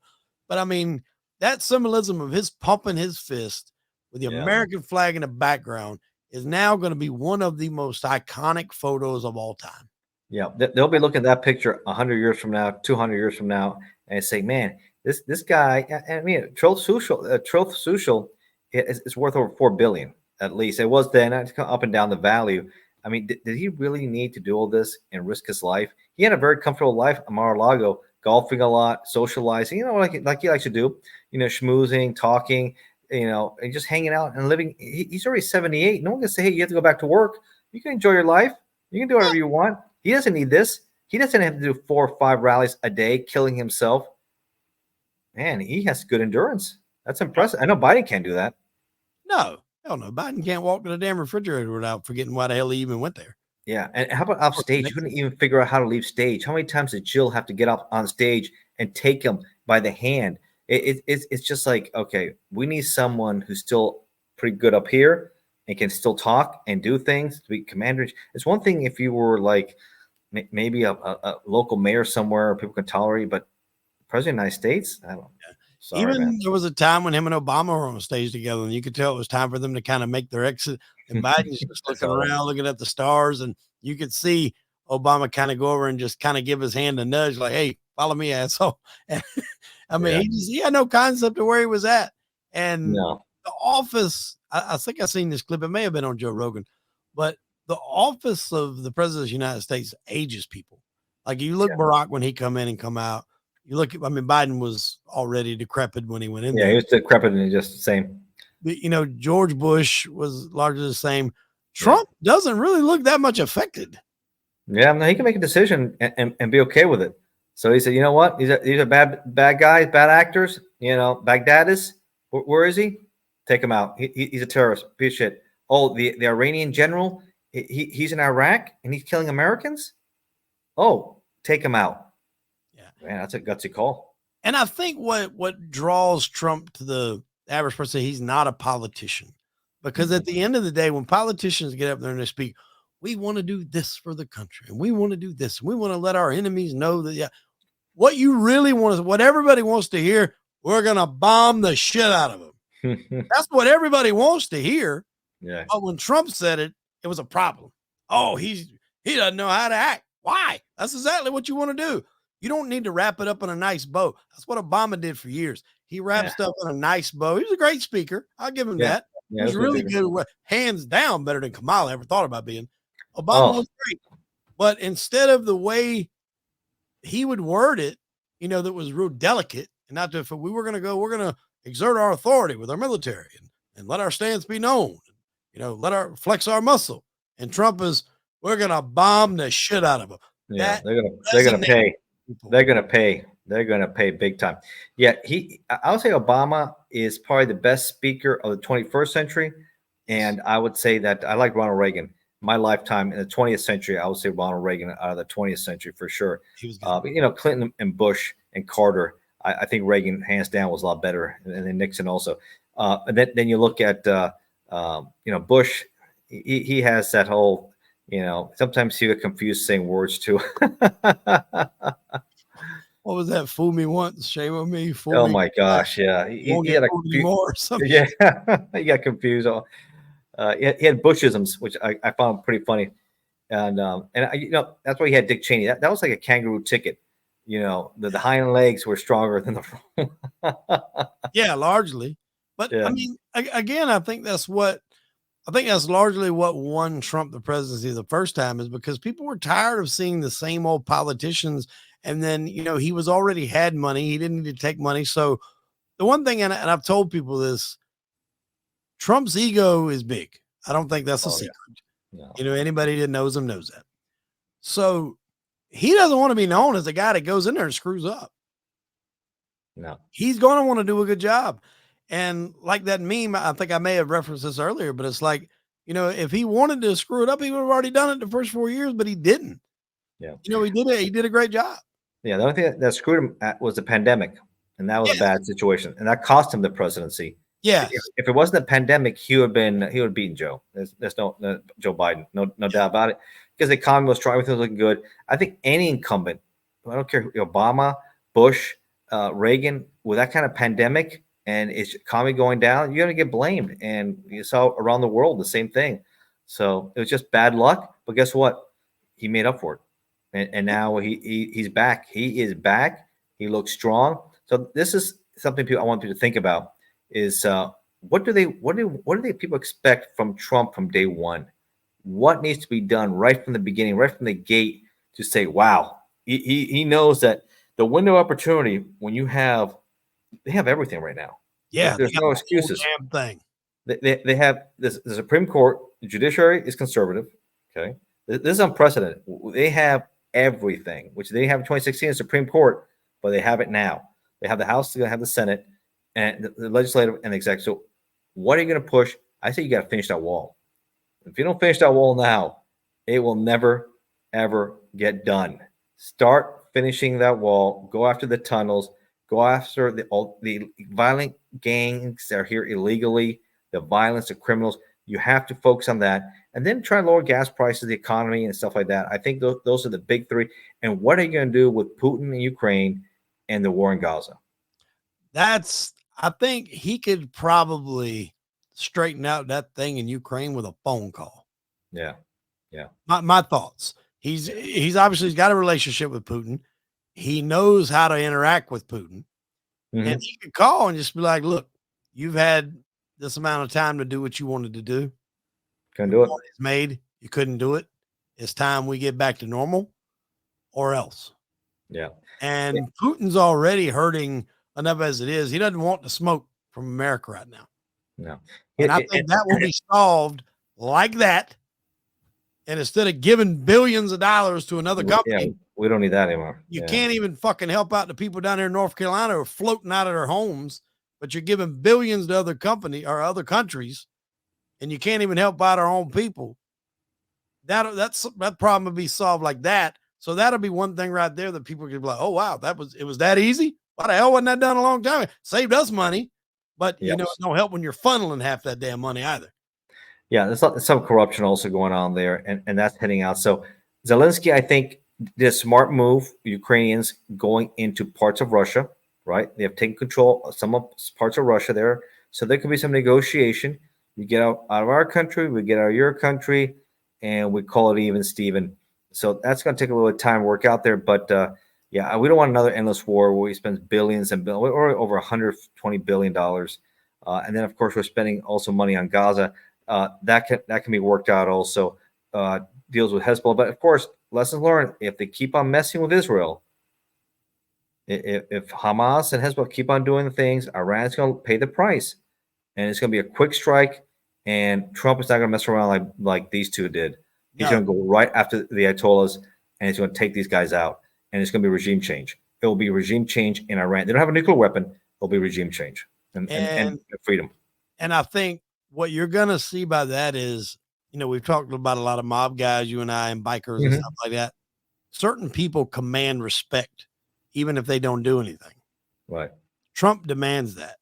But I mean, that symbolism of his pumping his fist with the American flag in the background is now going to be one of the most iconic photos of all time. Yeah, they'll be looking at that picture 100 years from now, 200 years from now, and say, man, this guy, I mean, Truth Social is worth over $4 billion, at least. It was then, it's up and down the value. I mean, did he really need to do all this and risk his life? He had a very comfortable life at Mar-a-Lago, golfing a lot, socializing, like he likes to do, schmoozing, talking, and just hanging out and living. He's already 78. No one can say, hey, you have to go back to work. You can enjoy your life. You can do whatever you want. He doesn't need this. He doesn't have to do 4 or 5 rallies a day, killing himself. Man, he has good endurance. That's impressive. I know Biden can't do that. No. Hell no. Biden can't walk to the damn refrigerator without forgetting why the hell he even went there. Yeah. And how about off stage? You couldn't even figure out how to leave stage. How many times did Jill have to get up on stage and take him by the hand? It's just like, okay, we need someone who's still pretty good up here and can still talk and do things to be commander. It's one thing if you were like maybe a local mayor somewhere people can tolerate, but President of the United States, I don't know. Sorry, even man. There was a time when him and Obama were on stage together, and you could tell it was time for them to kind of make their exit. And Biden's just looking around, looking at the stars, and you could see Obama kind of go over and just kind of give his hand a nudge, like, "Hey, follow me, asshole." And, I mean, he had no concept of where he was at. And the office, I think I seen this clip. It may have been on Joe Rogan, but the office of the president of the United States ages people. Like you look Barack when he come in and come out. You look at, I mean, Biden was already decrepit when he went in there. He was decrepit and just the same. George Bush was largely the same. Trump doesn't really look that much affected. Yeah, no, he can make a decision and be okay with it. So he said, you know what? These are bad guys, bad actors. Baghdadis. Where is he? Take him out. He's a terrorist. Piece of shit. Oh, the Iranian general. He's in Iraq and he's killing Americans. Oh, take him out. Man, that's a gutsy call. And I think what draws Trump to the average person, he's not a politician. Because at the end of the day, when politicians get up there and they speak, we want to do this for the country, and we want to do this, and we want to let our enemies know that, what you really want is what everybody wants to hear. We're going to bomb the shit out of them. That's what everybody wants to hear. Yeah. But when Trump said it, it was a problem. Oh, he doesn't know how to act. Why? That's exactly what you want to do. You don't need to wrap it up in a nice bow. That's what Obama did for years. He wrapped stuff in a nice bow. He was a great speaker. I'll give him that. He was really good, hands down, better than Kamala ever thought about being. Obama was great. But instead of the way he would word it, that was real delicate, and not to, if we were going to exert our authority with our military and let our stance be known, let our flex our muscle. And Trump is, we're going to bomb the shit out of them. Yeah, they're going to pay. They're going to pay. They're going to pay big time. Yeah, I would say Obama is probably the best speaker of the 21st century. And I would say that I like Ronald Reagan. My lifetime in the 20th century, I would say Ronald Reagan out of the 20th century for sure. He was good. Clinton and Bush and Carter, I think Reagan hands down was a lot better, and then Nixon also. And then you look at Bush. He has that whole, sometimes you get confused saying words too. What was that? Fool me once, shame on me. Oh my gosh, yeah. He had more or something. Yeah, he got confused. He had Bushisms, which I found pretty funny, and that's why he had Dick Cheney. That was like a kangaroo ticket. The hind legs were stronger than the. Yeah, largely, but I mean, again, I think that's largely what won Trump the presidency the first time, is because people were tired of seeing the same old politicians. And then, he was already had money. He didn't need to take money. So the one thing, and I've told people this, Trump's ego is big. I don't think that's a secret. Yeah. No. Anybody that knows him knows that. So he doesn't want to be known as the guy that goes in there and screws up. No. He's going to want to do a good job. And like that meme, I think I may have referenced this earlier, but it's like, if he wanted to screw it up, he would have already done it the first 4 years, but he didn't. Yeah. He did a great job. Yeah. The only thing that screwed him was the pandemic, and that was a bad situation, and that cost him the presidency. Yeah. If it wasn't a pandemic, he would have beaten Joe. There's no Joe Biden, no doubt about it, because the economy was strong, everything was looking good. I think any incumbent, I don't care, Obama, Bush, Reagan, with that kind of pandemic and its economy going down, you're going to get blamed. And you saw around the world the same thing. So it was just bad luck. But guess what? He made up for it. And now he's back. He is back. He looks strong. So this is something I want people to think about: is what do people expect from Trump from day one? What needs to be done right from the beginning, right from the gate, to say, wow, he knows that the window of opportunity, when they have everything right now. Yeah, there's no excuses. Damn thing. They have this. The Supreme Court, the judiciary is conservative. Okay, this is unprecedented. They have everything, which they didn't have in 2016 in the Supreme Court, but they have it now. They have the House, they have the Senate, and the legislative and the executive. So what are you going to push? I say you got to finish that wall. If you don't finish that wall now, it will never, ever get done. Start finishing that wall. Go after the tunnels. Go after the violent gangs that are here illegally, the violence, the criminals. You have to focus on that. And then try to lower gas prices, the economy, and stuff like that. I think those are the big three. And what are you going to do with Putin in Ukraine and the war in Gaza? I think he could probably straighten out that thing in Ukraine with a phone call. Yeah. Yeah. My thoughts. He's obviously got a relationship with Putin. He knows how to interact with Putin. Mm-hmm. And he could call and just be like, look, you've had this amount of time to do what you wanted to do. Couldn't do it. It's made. You couldn't do it. It's time we get back to normal or else. Yeah. And Putin's already hurting enough as it is. He doesn't want the smoke from America right now. No. And I think that will be solved like that. And instead of giving billions of dollars to another company, we don't need that anymore. You can't even fucking help out the people down there in North Carolina who are floating out of their homes, but you're giving billions to other company or other countries, and you can't even help out our own people. That problem would be solved like that. So that'll be one thing right there that people could be like, oh wow, it was that easy. Why the hell wasn't that done a long time ago? Saved us money, but it don't help when you're funneling half that damn money either. Yeah, there's some corruption also going on there, and that's heading out. So Zelensky, I think, did a smart move. Ukrainians going into parts of Russia, right? They have taken control of some parts of Russia there. So there could be some negotiation. We get out of our country, we get out of your country, and we call it even, Steven. So that's going to take a little time to work out there. But Yeah, we don't want another endless war where we spend billions and billions, or over $120 billion. And then, of course, we're spending also money on Gaza. That can be worked out also. Deals with Hezbollah. But, of course, lessons learned, if they keep on messing with Israel, if Hamas and Hezbollah keep on doing the things, Iran's going to pay the price. And it's going to be a quick strike. And Trump is not going to mess around like these two did. He's going to go right after the Ayatollahs, and he's going to take these guys out. And it's going to be regime change. It will be regime change in Iran. They don't have a nuclear weapon. It'll be regime change and freedom. And I think what you're going to see by that is, we've talked about a lot of mob guys, you and I, and bikers and stuff like that. Certain people command respect, even if they don't do anything. Right. Trump demands that.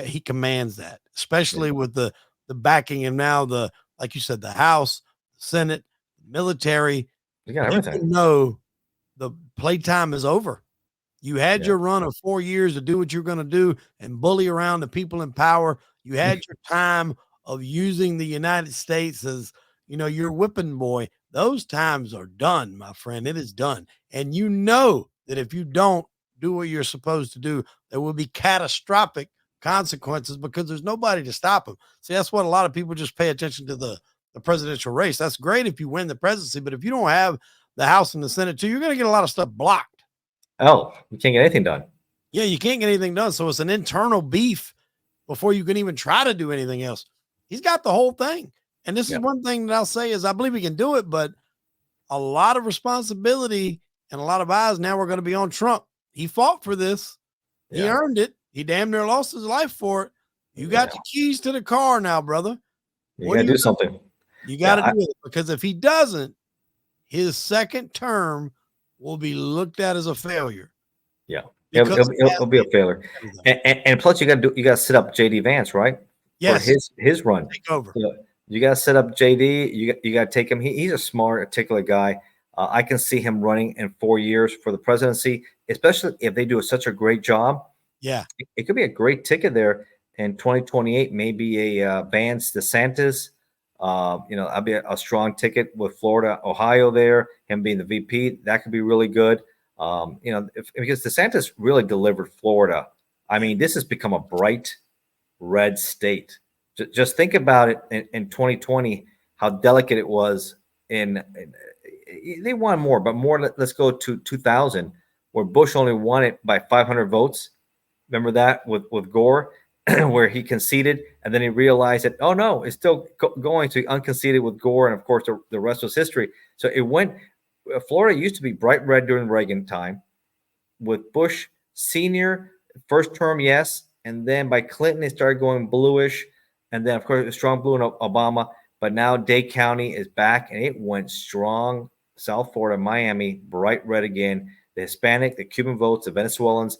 He commands that, especially with the backing, and now like you said, the House, the Senate, the military. You got everything. The playtime is over. You had your run of 4 years to do what you're going to do and bully around the people in power. You had your time of using the United States as, your whipping boy. Those times are done, my friend. It is done. And you know that if you don't do what you're supposed to do, there will be catastrophic consequences because there's nobody to stop them. See, that's what a lot of people just pay attention to the presidential race. That's great if you win the presidency, but if you don't have the House and the Senate too, you're going to get a lot of stuff blocked. Oh, you can't get anything done. Yeah, you can't get anything done. So it's an internal beef before you can even try to do anything else. He's got the whole thing. And this is one thing that I'll say is I believe he can do it, but a lot of responsibility and a lot of eyes now are going to be on Trump. He fought for this. He earned it. He damn near lost his life for it. You got the keys to the car now, brother. You got to do something. You got to do it, because if he doesn't, his second term will be looked at as a failure. Yeah, it'll be a failure. And plus, you got to set up JD Vance, right? Yes, for his run. Take over. You got to set up JD. You got to take him. He's a smart, articulate guy. I can see him running in 4 years for the presidency, especially if they do such a great job. Yeah, it could be a great ticket there in 2028. Maybe a Vance DeSantis. I'd be a strong ticket with Florida, Ohio there, him being the VP. That could be really good. Because DeSantis really delivered Florida. I mean, this has become a bright red state. Just think about it in 2020, how delicate it was. They won more, but more. Let's go to 2000, where Bush only won it by 500 votes. Remember that with Gore, where he conceded, and then he realized that, oh no, it's still going to unconceded with Gore, and of course the rest was history. So it went. Florida used to be bright red during Reagan time, with Bush Senior first term, yes, and then by Clinton it started going bluish, and then of course strong blue in Obama. But now Dade County is back, and it went strong. South Florida, Miami, bright red again. The Hispanic, the Cuban votes, the Venezuelans.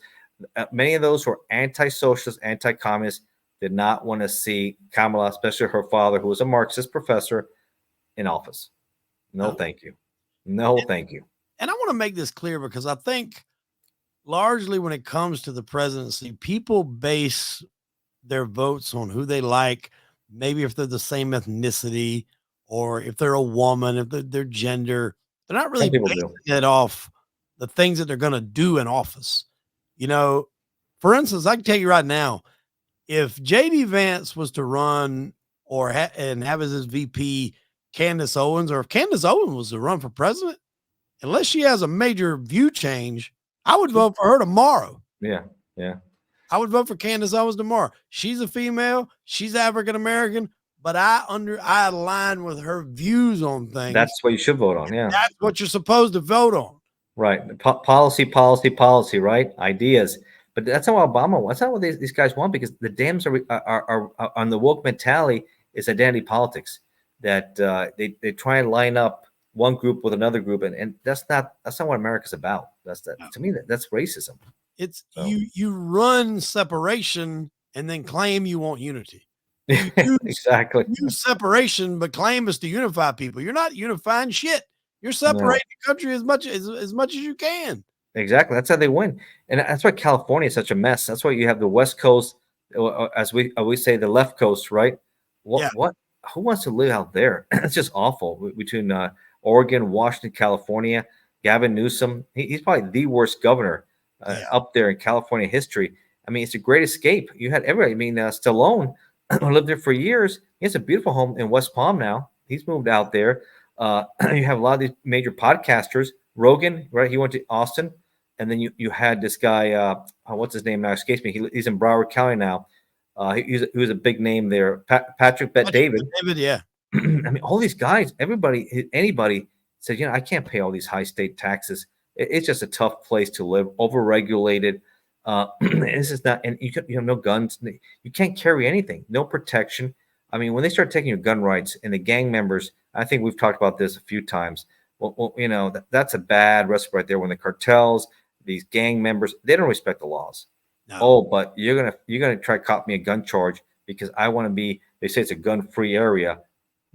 Many of those who are anti-socialist, anti-communist, did not want to see Kamala, especially her father, who was a Marxist professor, in office. No, thank you. No, thank you. And I want to make this clear, because I think largely when it comes to the presidency, people base their votes on who they like, maybe if they're the same ethnicity, or if they're a woman, if their gender. They're not really basing it off the things that they're going to do in office. For instance, I can tell you right now, if JD Vance was to run and have as his VP Candace Owens, or if Candace Owens was to run for president, unless she has a major view change, I would vote for her tomorrow. Yeah. I would vote for Candace Owens tomorrow. She's a female. She's African-American, but I align with her views on things. That's what you should vote on. Yeah. That's what you're supposed to vote on. Right. Policy, right? Ideas. But that's not what Obama wants. That's not what these guys want, because the Dems are on the woke mentality is identity politics, that they try and line up one group with another group. And that's not what America's about. To me, that's racism. It's you run separation and then claim you want unity. Exactly. Use separation, but claim is to unify people. You're not unifying shit. You're separating the country as much as you can. Exactly. That's how they win. And that's why California is such a mess. That's why you have the West Coast, as we say, the left coast, right? What? Who wants to live out there? It's just awful between Oregon, Washington, California. Gavin Newsom, he's probably the worst governor up there in California history. I mean, it's a great escape. You had everybody. I mean, Stallone lived there for years. He has a beautiful home in West Palm now. He's moved out there. You have a lot of these major podcasters. Rogan, right? He went to Austin. And then you had this guy, what's his name now? Escapes me. He's in Broward County now. He was a big name there. Patrick Bet-David. Yeah. I mean, all these guys, anybody said, I can't pay all these high state taxes. It's just a tough place to live, overregulated. This is not, and you have no guns. You can't carry anything, no protection. I mean, when they start taking your gun rights and the gang members, I think we've talked about this a few times. Well, that's a bad recipe right there. When the cartels, these gang members, they don't respect the laws. No. Oh, but you're gonna try to cop me a gun charge because I want to be. They say it's a gun-free area.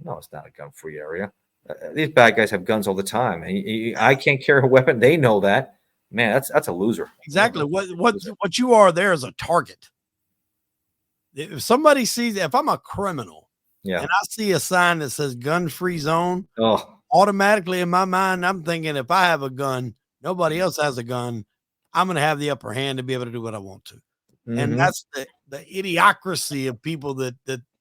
No, it's not a gun-free area. These bad guys have guns all the time, and I can't carry a weapon. They know that. Man, that's a loser. Exactly. What you are there is a target. If somebody sees, if I'm a criminal, and I see a sign that says gun-free zone, automatically in my mind, I'm thinking if I have a gun, nobody else has a gun, I'm going to have the upper hand to be able to do what I want to. Mm-hmm. And that's the idiocracy of people that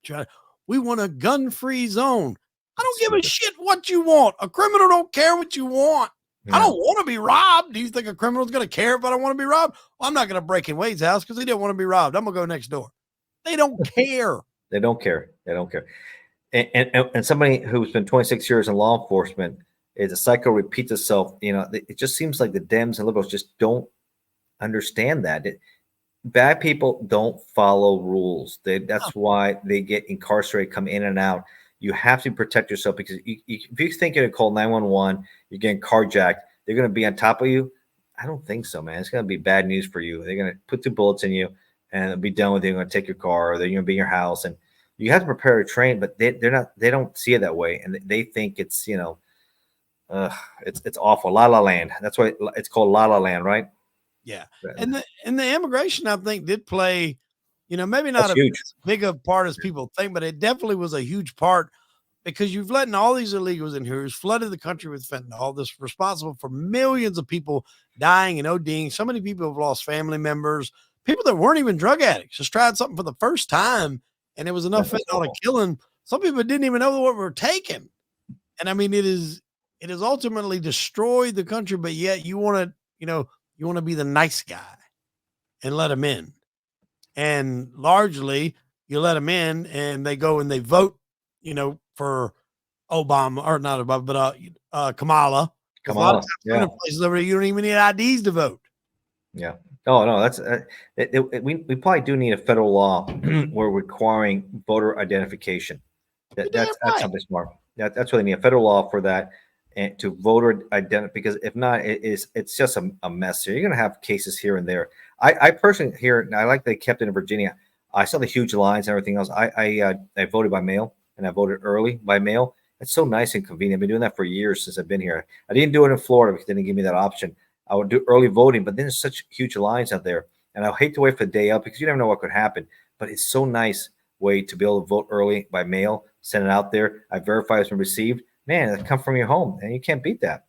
try. We want a gun-free zone. I don't give a shit what you want. A criminal don't care what you want. Yeah. I don't want to be robbed. Do you think a criminal's going to care if I don't want to be robbed? Well, I'm not going to break in Wade's house because he didn't want to be robbed. I'm going to go next door. They don't care. They don't care. They don't care. And somebody who's been 26 years in law enforcement, the cycle repeats itself. It just seems like the Dems and liberals just don't understand that. Bad people don't follow rules. That's why they get incarcerated, come in and out. You have to protect yourself because if you think you're going to call 911, you're getting carjacked, they're going to be on top of you. I don't think so, man. It's going to be bad news for you. They're going to put 2 bullets in you and be done with you. They're going to take your car, or they're going to be in your house. And you have to prepare to train, but they don't see it that way. And they think it's, it's awful. La La Land. That's why it's called La La Land, right? Yeah. And the immigration, I think, did play, maybe not as big a part as people think, but it definitely was a huge part because you've letting all these illegals in here who's flooded the country with fentanyl, that's responsible for millions of people dying and ODing. So many people have lost family members, people that weren't even drug addicts, just tried something for the first time, and it was enough fentanyl to kill them. Some people didn't even know what we were taking. And I mean, it has ultimately destroyed the country, but yet you want to be the nice guy and let them in. And largely you let them in and they go and they vote, for Obama, or not Obama, but Kamala. Kamala. Yeah. Places over there, you don't even need IDs to vote. Yeah. Oh, no, that's we probably do need a federal law where we're requiring voter identification. That's something smart. That's what they need, a federal law for that. And to voter identity, because if not, it's just a mess. So you're going to have cases here and there. I personally I like they kept it in Virginia. I saw the huge lines and everything else. I voted by mail, and I voted early by mail. It's so nice and convenient. I've been doing that for years since I've been here. I didn't do it in Florida because they didn't give me that option. I would do early voting, but then there's such huge lines out there, and I hate to wait for the day up because you never know what could happen. But it's so nice way to be able to vote early by mail, send it out there. I verify it's been received. Man, it come from your home, and you can't beat that.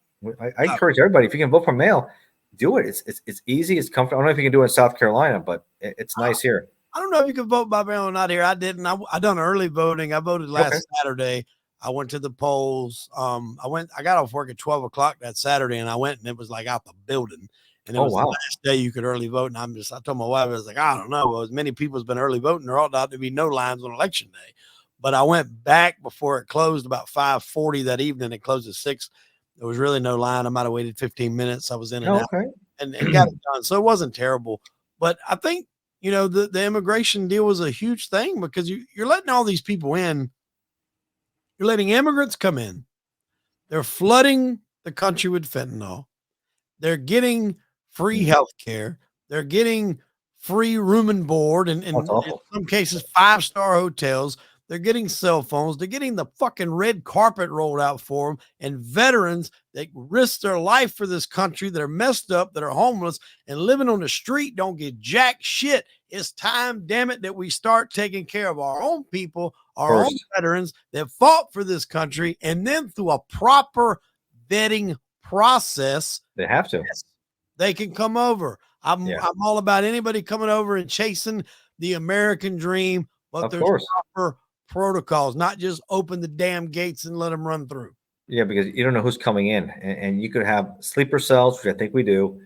I encourage everybody, if you can vote from mail, do it. It's easy. It's comfortable. I don't know if you can do it in South Carolina, but it's nice here. I don't know if you can vote by mail or not here. I didn't. I done early voting. I voted last Saturday. I went to the polls. I got off work at 12 o'clock that Saturday, and I went, and it was like out the building. And it was the last day you could early vote. And I told my wife, I was like, I don't know. Well, as many people has been early voting, there ought not to be no lines on election day. But I went back before it closed about 5:40 that evening. It closed at 6. There was really no line. I might have waited 15 minutes. I was in and out and got it done. So it wasn't terrible. But I think, the immigration deal was a huge thing because you're letting all these people in. You're letting immigrants come in. They're flooding the country with fentanyl. They're getting free health care. They're getting free room and board. And in some cases, 5-star hotels. They're getting cell phones. They're getting the fucking red carpet rolled out for them, and veterans that risk their life for this country, that are messed up, that are homeless and living on the street, don't get jack shit. It's time, damn it, that we start taking care of our own people, our own veterans that fought for this country, and then through a proper vetting process, They have to. they can come over. I'm all about anybody coming over and chasing the American dream, but there's proper protocols, not just open the damn gates and let them run through. Yeah, because you don't know who's coming in, and you could have sleeper cells, which I think we do.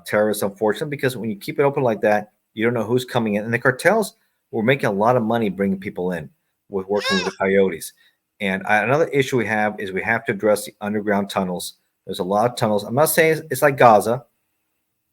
Terrorists, unfortunately, because when you keep it open like that, you don't know who's coming in, and the cartels were making a lot of money bringing people in with working with the coyotes. And another issue we have is we have to address the underground tunnels. There's a lot of tunnels. I'm not saying it's like Gaza,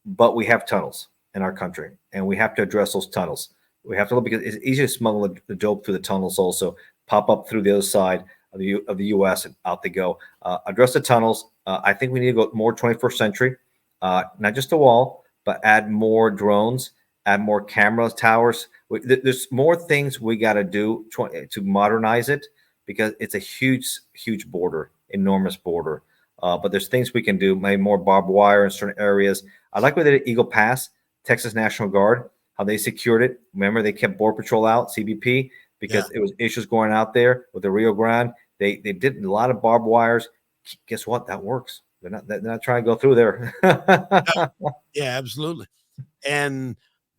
but we have tunnels in our country, and we have to address those tunnels. We have to look, because it's easy to smuggle the dope through the tunnels, also pop up through the other side of the U.S. and out they go. Address the tunnels. I think we need to go more 21st century, not just a wall, but add more drones, add more camera towers. There's more things we got to do to modernize it, because it's a huge, huge border, enormous border. But there's things we can do, maybe more barbed wire in certain areas. I like what they did at Eagle Pass, Texas National Guard, how they secured it. Remember, they kept Border Patrol out, CBP, because it was issues going out there with the Rio Grande. They did a lot of barbed wires. Guess what? That works. They're not trying to go through there. Yeah, absolutely. And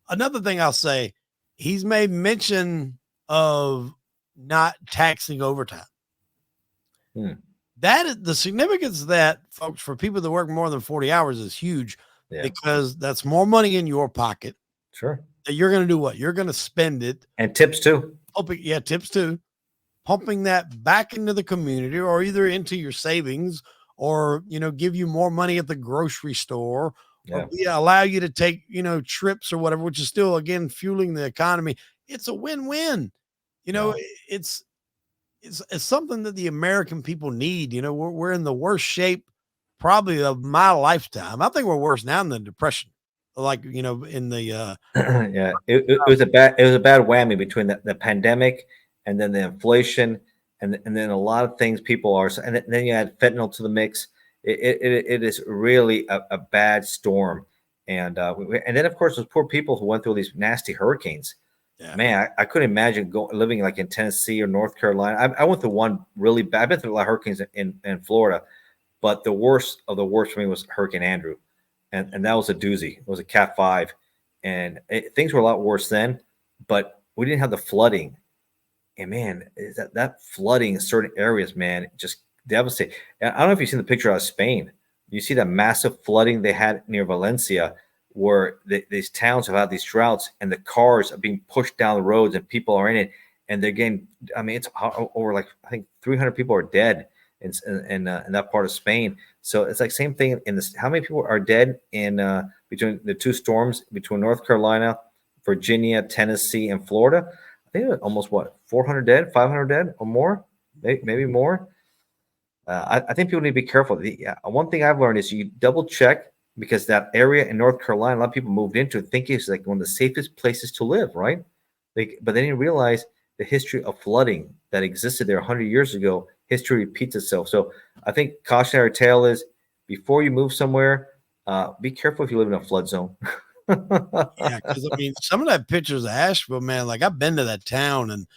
another thing I'll say, he's made mention of not taxing overtime. That is the significance of that, folks, for people that work more than 40 hours is huge, because that's more money in your pocket. Sure. That you're going to do what? You're going to spend it. And tips too. Tips too. Pumping that back into the community, or either into your savings, or, give you more money at the grocery store, or allow you to take, trips or whatever, which is still, again, fueling the economy. It's a win-win. It's something that the American people need. We're in the worst shape probably of my lifetime. I think we're worse now than the Depression. Like, in the it was a bad whammy between the pandemic and then the inflation and then a lot of things people are, and then you add fentanyl to the mix. It is really a bad storm. And then of course those poor people who went through these nasty hurricanes. Yeah. Man, I couldn't imagine living like in Tennessee or North Carolina. I went through one really bad. I've been through a lot of hurricanes in Florida, but the worst of the worst for me was Hurricane Andrew. And that was a doozy. It was a Cat 5. And things were a lot worse then, but we didn't have the flooding. And man, that flooding in certain areas, man, just devastating. And I don't know if you've seen the picture out of Spain. You see that massive flooding they had near Valencia, where these towns have had these droughts, and the cars are being pushed down the roads, and people are in it, and they're getting. I mean, it's over like I think 300 people are dead in that part of Spain. So it's like same thing in this. How many people are dead in between the two storms between North Carolina, Virginia, Tennessee, and Florida? I think it was almost 400 dead, 500 dead, or more, maybe more. I think people need to be careful. One thing I've learned is you double check, because that area in North Carolina, a lot of people moved into it thinking it's like one of the safest places to live, right? But they didn't realize the history of flooding that existed there 100 years ago. History repeats itself. So I think cautionary tale is, before you move somewhere, be careful if you live in a flood zone. Yeah, because I mean, some of that pictures of Asheville, man, like I've been to that town, and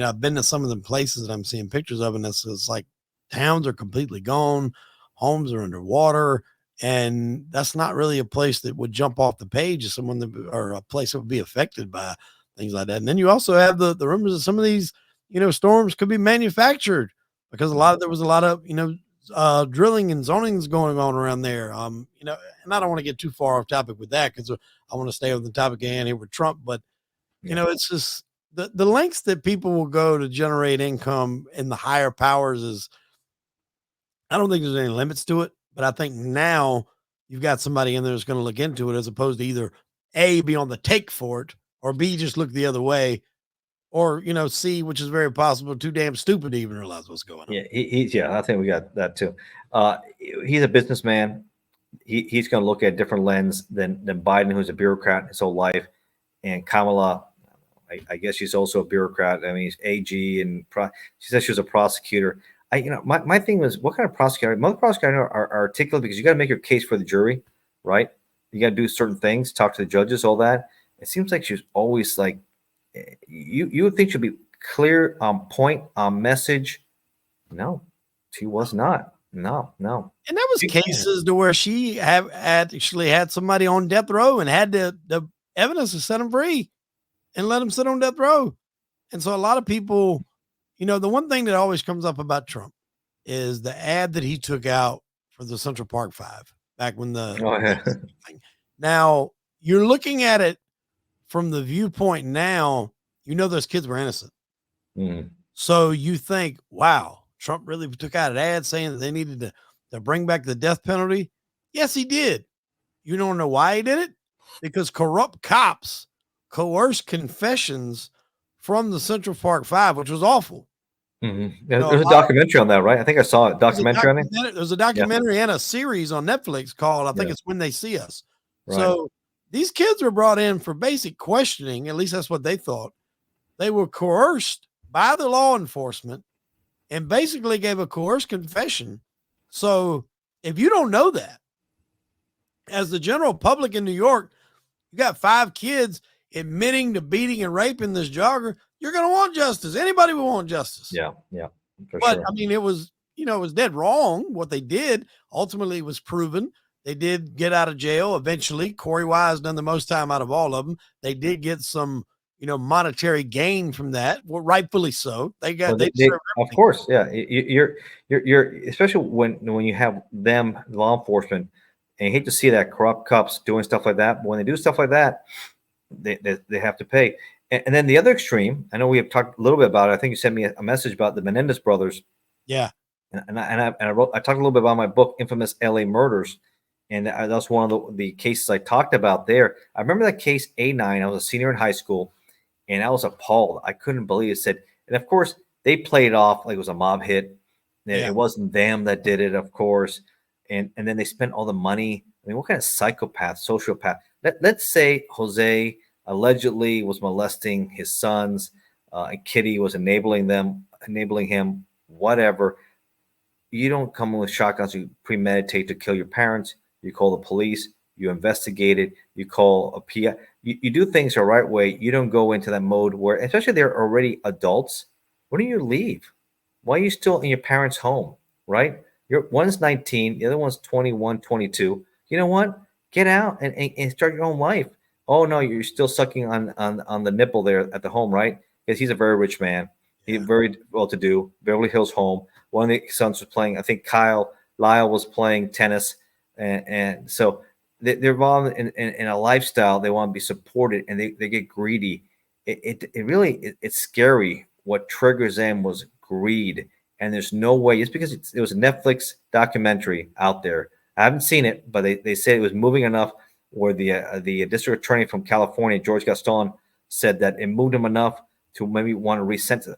I've been to some of the places that I'm seeing pictures of, and it's like towns are completely gone, homes are underwater, and that's not really a place that would jump off the page as someone or a place that would be affected by things like that. And then you also have the rumors that some of these, storms could be manufactured, because there was a lot of, drilling and zonings going on around there. And I don't want to get too far off topic with that, because I want to stay on the topic again here with Trump, but it's just the lengths that people will go to generate income in the higher powers is, I don't think there's any limits to it, but I think now you've got somebody in there that's going to look into it, as opposed to either A, be on the take for it, or B, just look the other way, or, C, which is very possible, too damn stupid to even realize what's going on. Yeah, I think we got that too. He's a businessman. He's going to look at a different lens than Biden, who's a bureaucrat his whole life, and Kamala. I guess she's also a bureaucrat. I mean, he's AG, and she says she was a prosecutor. My thing was, what kind of prosecutor? Most prosecutors are articulate, because you got to make your case for the jury, right? You got to do certain things, talk to the judges, all that. It seems like she's always like, you would think she'd be clear on point, on message. No, she was not. No. And there was cases to where she actually had somebody on death row and had the evidence to set him free and let him sit on death row. And so a lot of people, the one thing that always comes up about Trump is the ad that he took out for the Central Park 5 back when thing. Now you're looking at it from the viewpoint now, those kids were innocent. Mm. So you think, wow, Trump really took out an ad saying that they needed to bring back the death penalty. Yes, he did. You don't know why he did it? Because corrupt cops coerced confessions from the Central Park 5, which was awful. Mm-hmm. There's a documentary on that, right? I think I saw it. Documentary on it. There's a documentary and a series on Netflix called, I think it's When They See Us. Right. So these kids were brought in for basic questioning. At least that's what they thought. They were coerced by the law enforcement and basically gave a coerced confession. So if you don't know that, as the general public in New York, you got 5 kids admitting to beating and raping this jogger, you're going to want justice. Anybody will want justice. Yeah. But sure. I mean, it was dead wrong what they did. Ultimately, it was proven. They did get out of jail eventually. Corey Wise done the most time out of all of them. They did get some, monetary gain from that. Well, rightfully so. They deserve of course, yeah. You're especially when you have them, law enforcement, and you hate to see that corrupt cops doing stuff like that. But when they do stuff like that, they have to pay. And then the other extreme, I know we have talked a little bit about it. I think you sent me a message about the Bendis Brothers. Yeah. And I talked a little bit about my book, Infamous LA Murders. And that's one of the cases I talked about there. I remember that case A9. I was a senior in high school, and I was appalled. I couldn't believe it. And of course, they played it off like it was a mob hit. It wasn't them that did it, of course. And then they spent all the money. I mean, what kind of psychopath, sociopath? Let's say Jose allegedly was molesting his sons, and Kitty was enabling him, whatever. You don't come in with shotguns. You premeditate to kill your parents. You call the police. You investigate it. You call a PI. You do things the right way. You don't go into that mode where, especially they're already adults. Why don't you leave? Why are you still in your parents' home, right? One's 19. The other one's 21, 22. You know what? Get out and start your own life. Oh, no, you're still sucking on the nipple there at the home, right? Because he's a very rich man. He's very well-to-do. Beverly Hills home. One of the sons was playing, I think Lyle was playing tennis. And so they're involved in a lifestyle. They want to be supported, and they get greedy. It's scary. What triggers them was greed. And there's no way. It's because it was a Netflix documentary out there. I haven't seen it, but they said it was moving enough where the district attorney from California, George Gaston, said that it moved him enough to maybe want to resentence.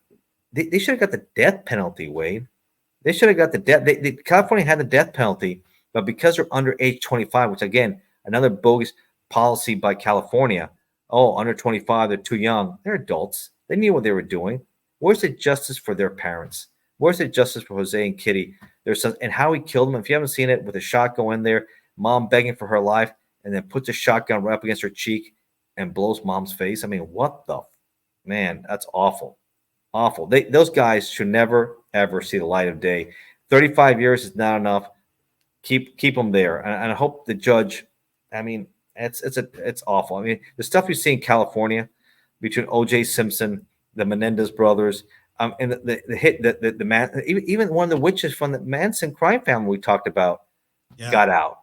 They should have got the death penalty, Wade. They should have got the death. California had the death penalty, but because they're under age 25, which again, another bogus policy by California. Oh, under 25, they're too young. They're adults. They knew what they were doing. Where's the justice for their parents? Where's the justice for Jose and Kitty? There's some, and how he killed them. If you haven't seen it, with a shotgun in there, mom begging for her life, and then puts a shotgun right up against her cheek and blows mom's face. I mean, what the man? That's awful. Awful. Those guys should never, ever see the light of day. 35 years is not enough. Keep them there. And I hope the judge, I mean, it's awful. I mean, the stuff you see in California between O.J. Simpson, the Menendez brothers, and the man, even one of the witches from the Manson crime family we talked about got out.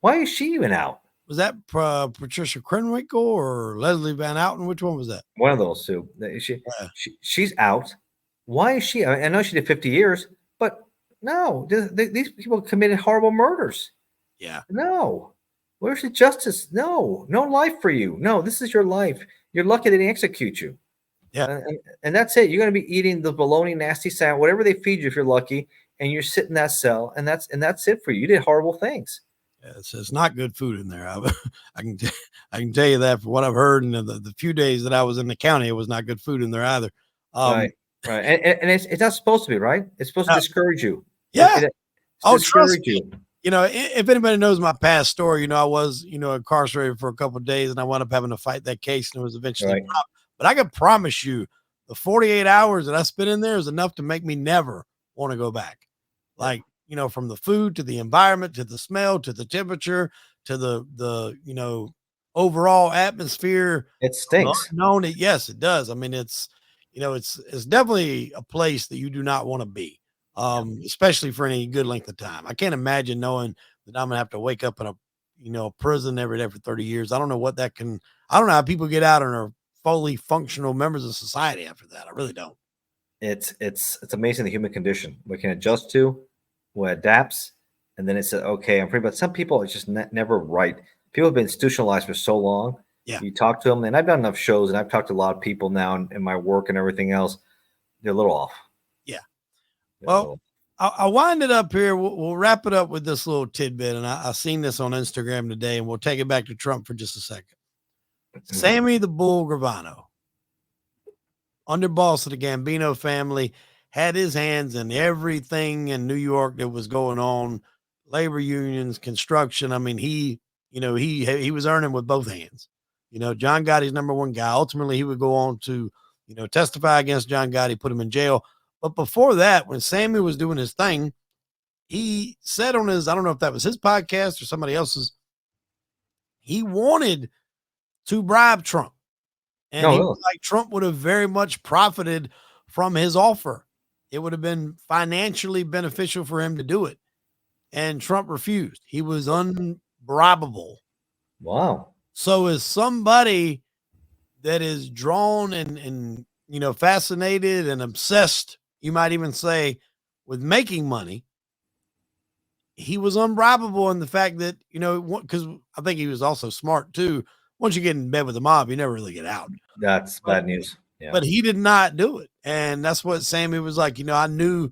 Why is she even out? Was that Patricia Krenwinkel or Leslie Van Outen? Which one was that? One of those two. She's out. Why is she? I know she did 50 years, but no, these people committed horrible murders. Yeah. No. Where's the justice? No life for you. No, this is your life. You're lucky they didn't execute you. Yeah. And that's it. You're going to be eating the bologna, nasty sandwich, whatever they feed you if you're lucky, and you're sitting in that cell, and that's it for you. You did horrible things. Yeah, it's not good food in there. I can tell you that for what I've heard, and the few days that I was in the county, it was not good food in there either. Right. And it's not supposed to be, right? It's supposed to discourage you. Yeah. Discourage you. If anybody knows my past story, I was, incarcerated for a couple of days, and I wound up having to fight that case, and it was eventually dropped. But I can promise you, the 48 hours that I spent in there is enough to make me never want to go back. Like, from the food to the environment to the smell to the temperature to the overall atmosphere. It stinks. Unknown. Yes, it does. I mean, it's definitely a place that you do not want to be, especially for any good length of time. I can't imagine knowing that I'm gonna have to wake up in a prison every day for 30 years. I don't know how people get out and are fully functional members of society after that. I really don't. It's amazing the human condition. We can adjust to, we adapts, and then it's okay, I'm free. But some people, it's just never right. People have been institutionalized for so long. Yeah. You talk to them, and I've done enough shows, and I've talked to a lot of people now in my work and everything else. They're a little off. Yeah. Well, I'll wind it up here. We'll wrap it up with this little tidbit. And I seen this on Instagram today, and we'll take it back to Trump for just a second. Sammy the Bull Gravano, underboss of the Gambino family, had his hands in everything in New York that was going on, labor unions, construction. I mean, he was earning with both hands. John Gotti's number one guy. Ultimately, he would go on to, testify against John Gotti, put him in jail. But before that, when Sammy was doing his thing, he said on his, I don't know if that was his podcast or somebody else's, he wanted to bribe Trump. And he was like, Trump would have very much profited from his offer. It would have been financially beneficial for him to do it. And Trump refused. He was unbribable. Wow. So as somebody that is drawn and fascinated and obsessed, you might even say, with making money, he was unbribable in the fact that, because I think he was also smart too. Once you get in bed with the mob, you never really get out. That's bad news. Yeah. But he did not do it. And that's what Sammy was like. I knew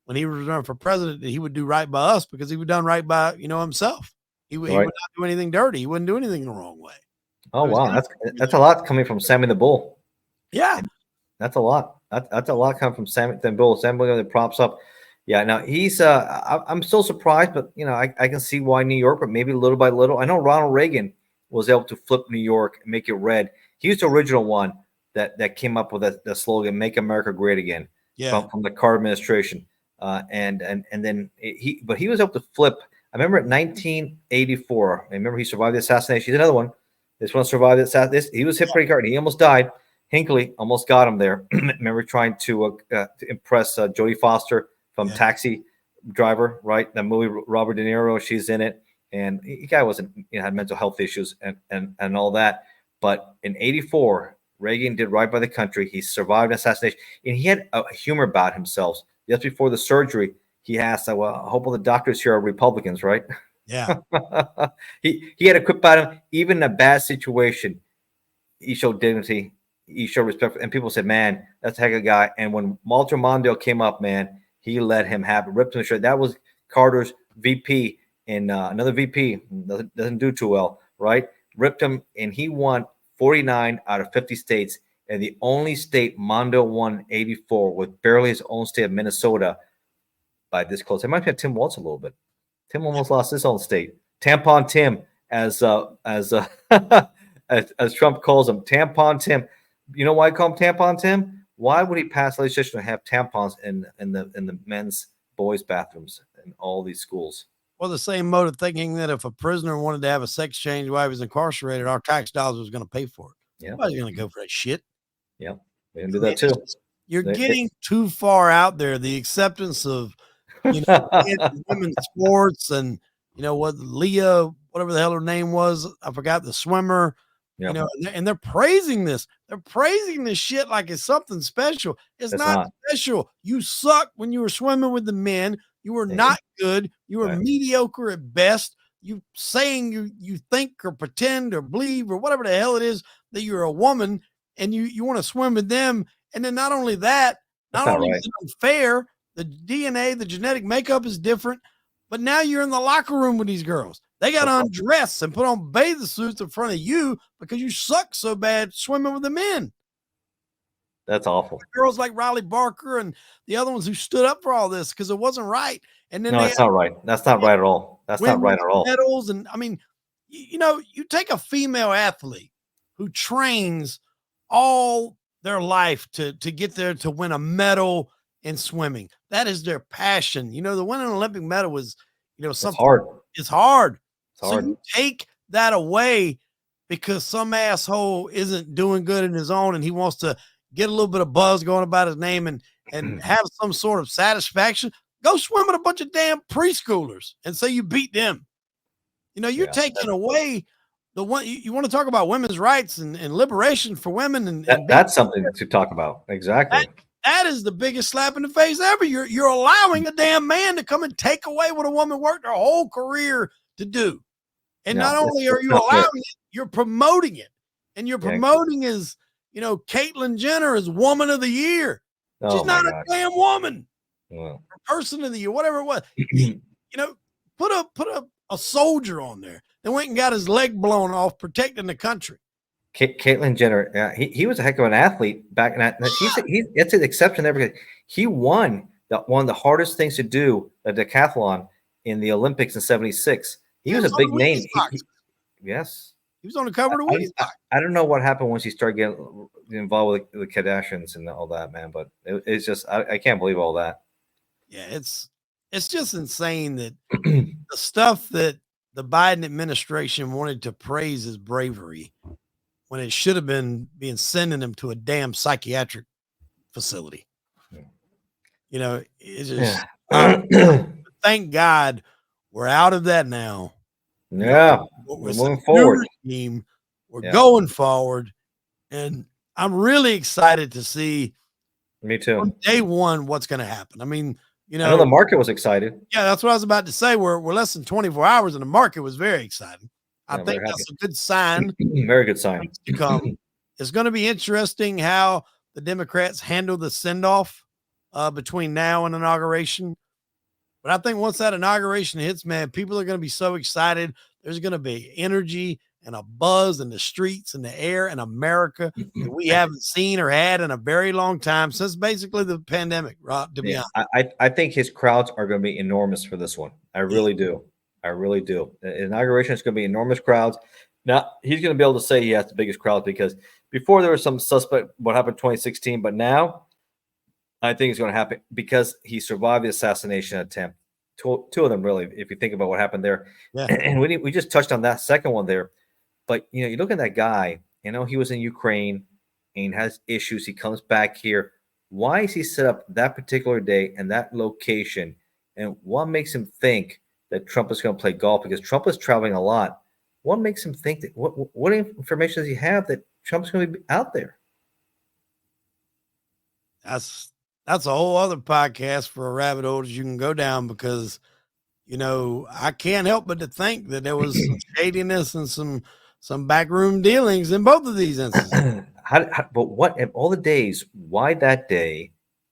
when he was running for president that he would do right by us because he would done right by, himself. He would not do anything dirty. He wouldn't do anything the wrong way. Oh, wow. That's a lot coming from Sammy the Bull. Yeah. That's a lot. That's a lot coming from Sammy the Bull. Sammy that props up. Yeah. Now he's, I'm still surprised, but I can see why New York, but maybe little by little. I know Ronald Reagan was able to flip New York and make it red. He was the original one that came up with the slogan, "Make America Great Again," from the Carter administration. And then he was able to flip. I remember in 1984. I remember he survived the assassination. He's another one. This one survived the assassination. He was hit pretty hard. He almost died. Hinckley almost got him there. Remember trying to impress Jodie Foster from Taxi Driver, right? That movie, Robert De Niro. She's in it, and the guy wasn't had mental health issues and all that. But in '84, Reagan did right by the country. He survived an assassination, and he had a humor about himself. Just before the surgery, he asked, "Well, I hope all the doctors here are Republicans, right?" Yeah. he had a quip about him. Even in a bad situation, he showed dignity. He showed respect. And people said, "Man, that's a heck of a guy." And when Walter Mondale came up, man, he let him have it. Ripped him straight. That was Carter's VP, and another VP doesn't do too well, right? Ripped him, and he won 49 out of 50 states. And the only state Mondale won 84 with barely his own state of Minnesota by this close. It might be Tim Walz a little bit. Tim almost lost his own state. Tampon Tim, as as Trump calls him, Tampon Tim. You know why I call him Tampon Tim? Why would he pass legislation to have tampons in the men's boys' bathrooms in all these schools? Well, the same mode of thinking that if a prisoner wanted to have a sex change while he was incarcerated, our tax dollars was going to pay for it. Yeah, nobody's going to go for that shit. Yeah, we can do that too. You're getting too far out there. The acceptance of women's sports and what Leah, whatever the hell her name was, I forgot, the swimmer. Yep. And they're praising this. They're praising this shit like it's something special. It's not special. You suck when you were swimming with the men. You were not good. You were mediocre at best. You saying you think or pretend or believe or whatever the hell it is that you're a woman and you want to swim with them. And then not only that, not only is it unfair, the DNA, the genetic makeup is different, but now you're in the locker room with these girls. They got to undress and put on bathing suits in front of you because you suck so bad swimming with the men. That's awful. Girls like Riley Barker and the other ones who stood up for all this because it wasn't right. And then that's not right. That's not right at all. That's not right at all. Medals and I mean, you take a female athlete who trains all their life to get there to win a medal in swimming. That is their passion. The winning an Olympic medal was, something. It's hard. It's hard. It's hard. So you take that away because some asshole isn't doing good in his own and he wants to get a little bit of buzz going about his name and have some sort of satisfaction. Go swim with a bunch of damn preschoolers and say you beat them. You're taking away the one. You want to talk about women's rights and liberation for women. And that's something to talk about. Exactly. That is the biggest slap in the face ever. You're allowing a damn man to come and take away what a woman worked her whole career to do. And not only are you allowing it, you're promoting it. And you're promoting as, Caitlyn Jenner is Woman of the Year. She's not a damn woman. Well, Person of the Year, whatever it was. Put a soldier on there that went and got his leg blown off protecting the country. Caitlyn Jenner, he was a heck of an athlete back in that. It's an exception there because he won one of the hardest things to do, a decathlon in the Olympics in '76. He was a big name. Yes. He was on the cover of the Wheaties box. I don't know what happened once he started getting involved with the Kardashians and all that, man. But it's just I can't believe all that. Yeah, it's just insane that the stuff that the Biden administration wanted to praise as bravery when it should have been sending him to a damn psychiatric facility. It's just thank God we're out of that now. Yeah, we're moving forward. We're going forward, and I'm really excited to see. Me too. On day one, what's going to happen? I mean, I know the market was excited. Yeah, that's what I was about to say. We're less than 24 hours, and the market was very exciting. I think that's a good sign. Very good sign to come. It's going to be interesting how the Democrats handle the send-off between now and inauguration. But I think once that inauguration hits, man, people are going to be so excited. There's going to be energy and a buzz in the streets and the air in America that we haven't seen or had in a very long time since basically the pandemic, Rob, to be honest. I think his crowds are going to be enormous for this one. I really do. I really do. The inauguration is going to be enormous crowds. Now, he's going to be able to say he has the biggest crowd because before there was some suspect what happened in 2016, but now I think it's going to happen because he survived the assassination attempt. Two of them, really, if you think about what happened there. Yeah. And we just touched on that second one there. But, you look at that guy, he was in Ukraine and has issues. He comes back here. Why is he set up that particular day and that location? And what makes him think that Trump is going to play golf? Because Trump is traveling a lot. What makes him think that what information does he have that Trump's going to be out there? That's a whole other podcast for a rabbit hole that you can go down because, I can't help but to think that there was some shadiness and some backroom dealings in both of these instances. But what of all the days, why that day?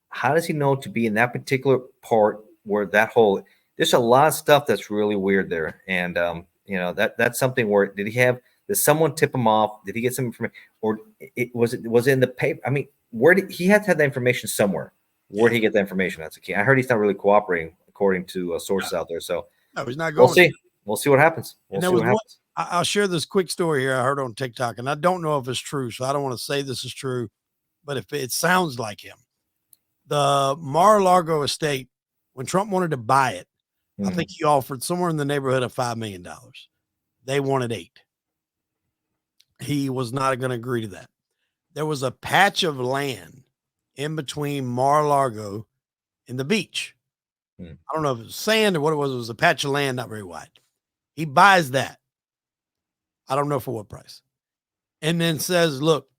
How does he know to be in that particular part where that whole, there's a lot of stuff that's really weird there. And, that's something where did someone tip him off? Did he get some information or was it in the paper? I mean, where did he have to have that information somewhere? Where did he get the information? That's a key. I heard he's not really cooperating according to sources out there. So no, he's not going. We'll see what happens. I'll share this quick story here I heard on TikTok, and I don't know if it's true, so I don't want to say this is true, but if it sounds like him, the Mar-a-Lago estate, when Trump wanted to buy it, I think he offered somewhere in the neighborhood of $5 million. They wanted $8 million. He was not going to agree to that. There was a patch of land in between Mar-a-Lago and the beach. I don't know if it was sand or what it was. It was a patch of land, not very wide. He buys that. I don't know for what price. And then says, look,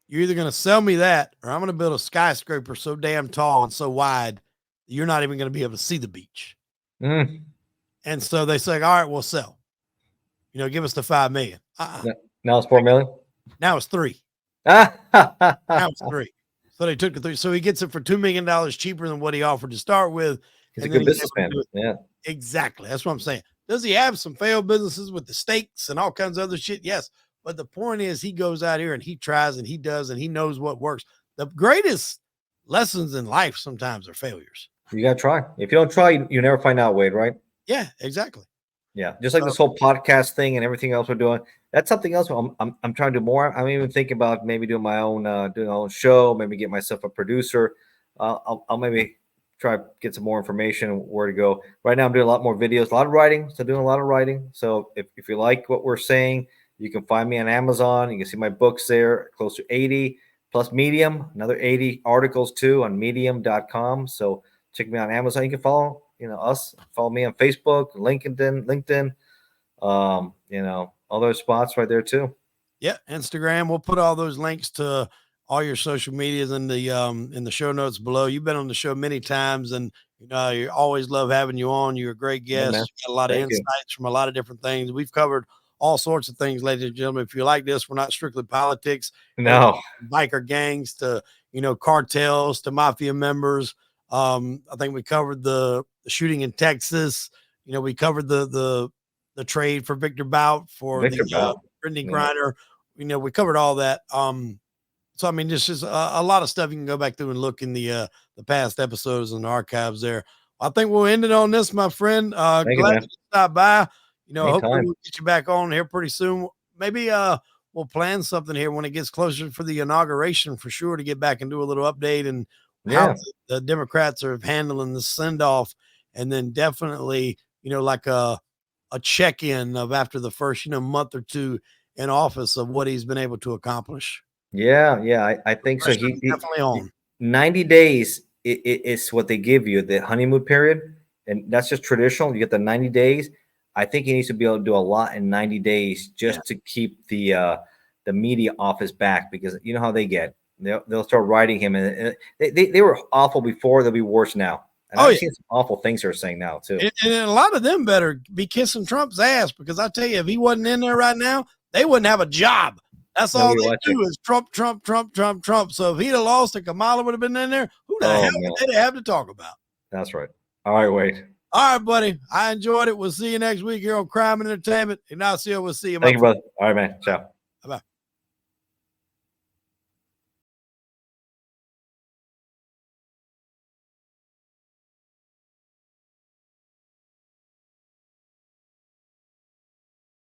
you're either going to sell me that or I'm going to build a skyscraper so damn tall and so wide that you're not even going to be able to see the beach. And so they say, all right, we'll sell. Give us the $5 million. Now it's $4 million? Now it's $3 million. Now it's $3 million. So they took the $3 million. So he gets it for $2 million cheaper than what he offered to start with. He's a good businessman. Yeah. Exactly. That's what I'm saying. Does he have some failed businesses with the stakes and all kinds of other shit? Yes. But the point is he goes out here and he tries and he does and he knows what works. The greatest lessons in life sometimes are failures. You got to try. If you don't try, you never find out, Wade, right? Yeah, exactly. Yeah. Just like this whole podcast thing and everything else we're doing. That's something else I'm trying to do more. I'm even thinking about maybe doing my own show, maybe get myself a producer. I'll maybe try to get some more information where to go. Right now, I'm doing a lot more videos, a lot of writing. So doing a lot of writing. So if you like what we're saying, you can find me on Amazon. You can see my books there, close to 80, plus Medium, another 80 articles too on medium.com. So check me out on Amazon. You can follow, us, follow me on Facebook, LinkedIn, all those spots right there too. Yeah, Instagram. We'll put all those links to all your social medias in the show notes below. You've been on the show many times, and you always love having you on. You're a great guest. Yeah, you got a lot of insights from a lot of different things. We've covered all sorts of things, ladies and gentlemen. If you like this, we're not strictly politics. No, biker gangs to cartels to mafia members. I think we covered the shooting in Texas. We covered the trade for Victor Bout for Brittany Griner. We covered all that. So I mean, just a lot of stuff you can go back through and look in the past episodes and the archives there. I think we'll end it on this, my friend. Glad you stopped by. Hopefully we'll get you back on here pretty soon. Maybe we'll plan something here when it gets closer for the inauguration for sure to get back and do a little update and how the Democrats are handling the send off, and then definitely like a check-in of after the first month or two in office of what he's been able to accomplish. I think so. He definitely on 90 days is what they give you, the honeymoon period, and that's just traditional. You get the 90 days. I think he needs to be able to do a lot in 90 days just to keep the media off his back, because you know how they get. They'll start writing him, and they were awful before. They'll be worse now. And I've seen some awful things they're saying now too. And a lot of them better be kissing Trump's ass, because I tell you, if he wasn't in there right now, they wouldn't have a job. That's all they do is Trump. So if he'd have lost and Kamala would have been in there, who the hell would they have to talk about? That's right. All right, Wade. All right, buddy. I enjoyed it. We'll see you next week here on Crime and Entertainment. Ignacio, we'll see you. Thank you, brother. All right, man. Ciao. Bye-bye.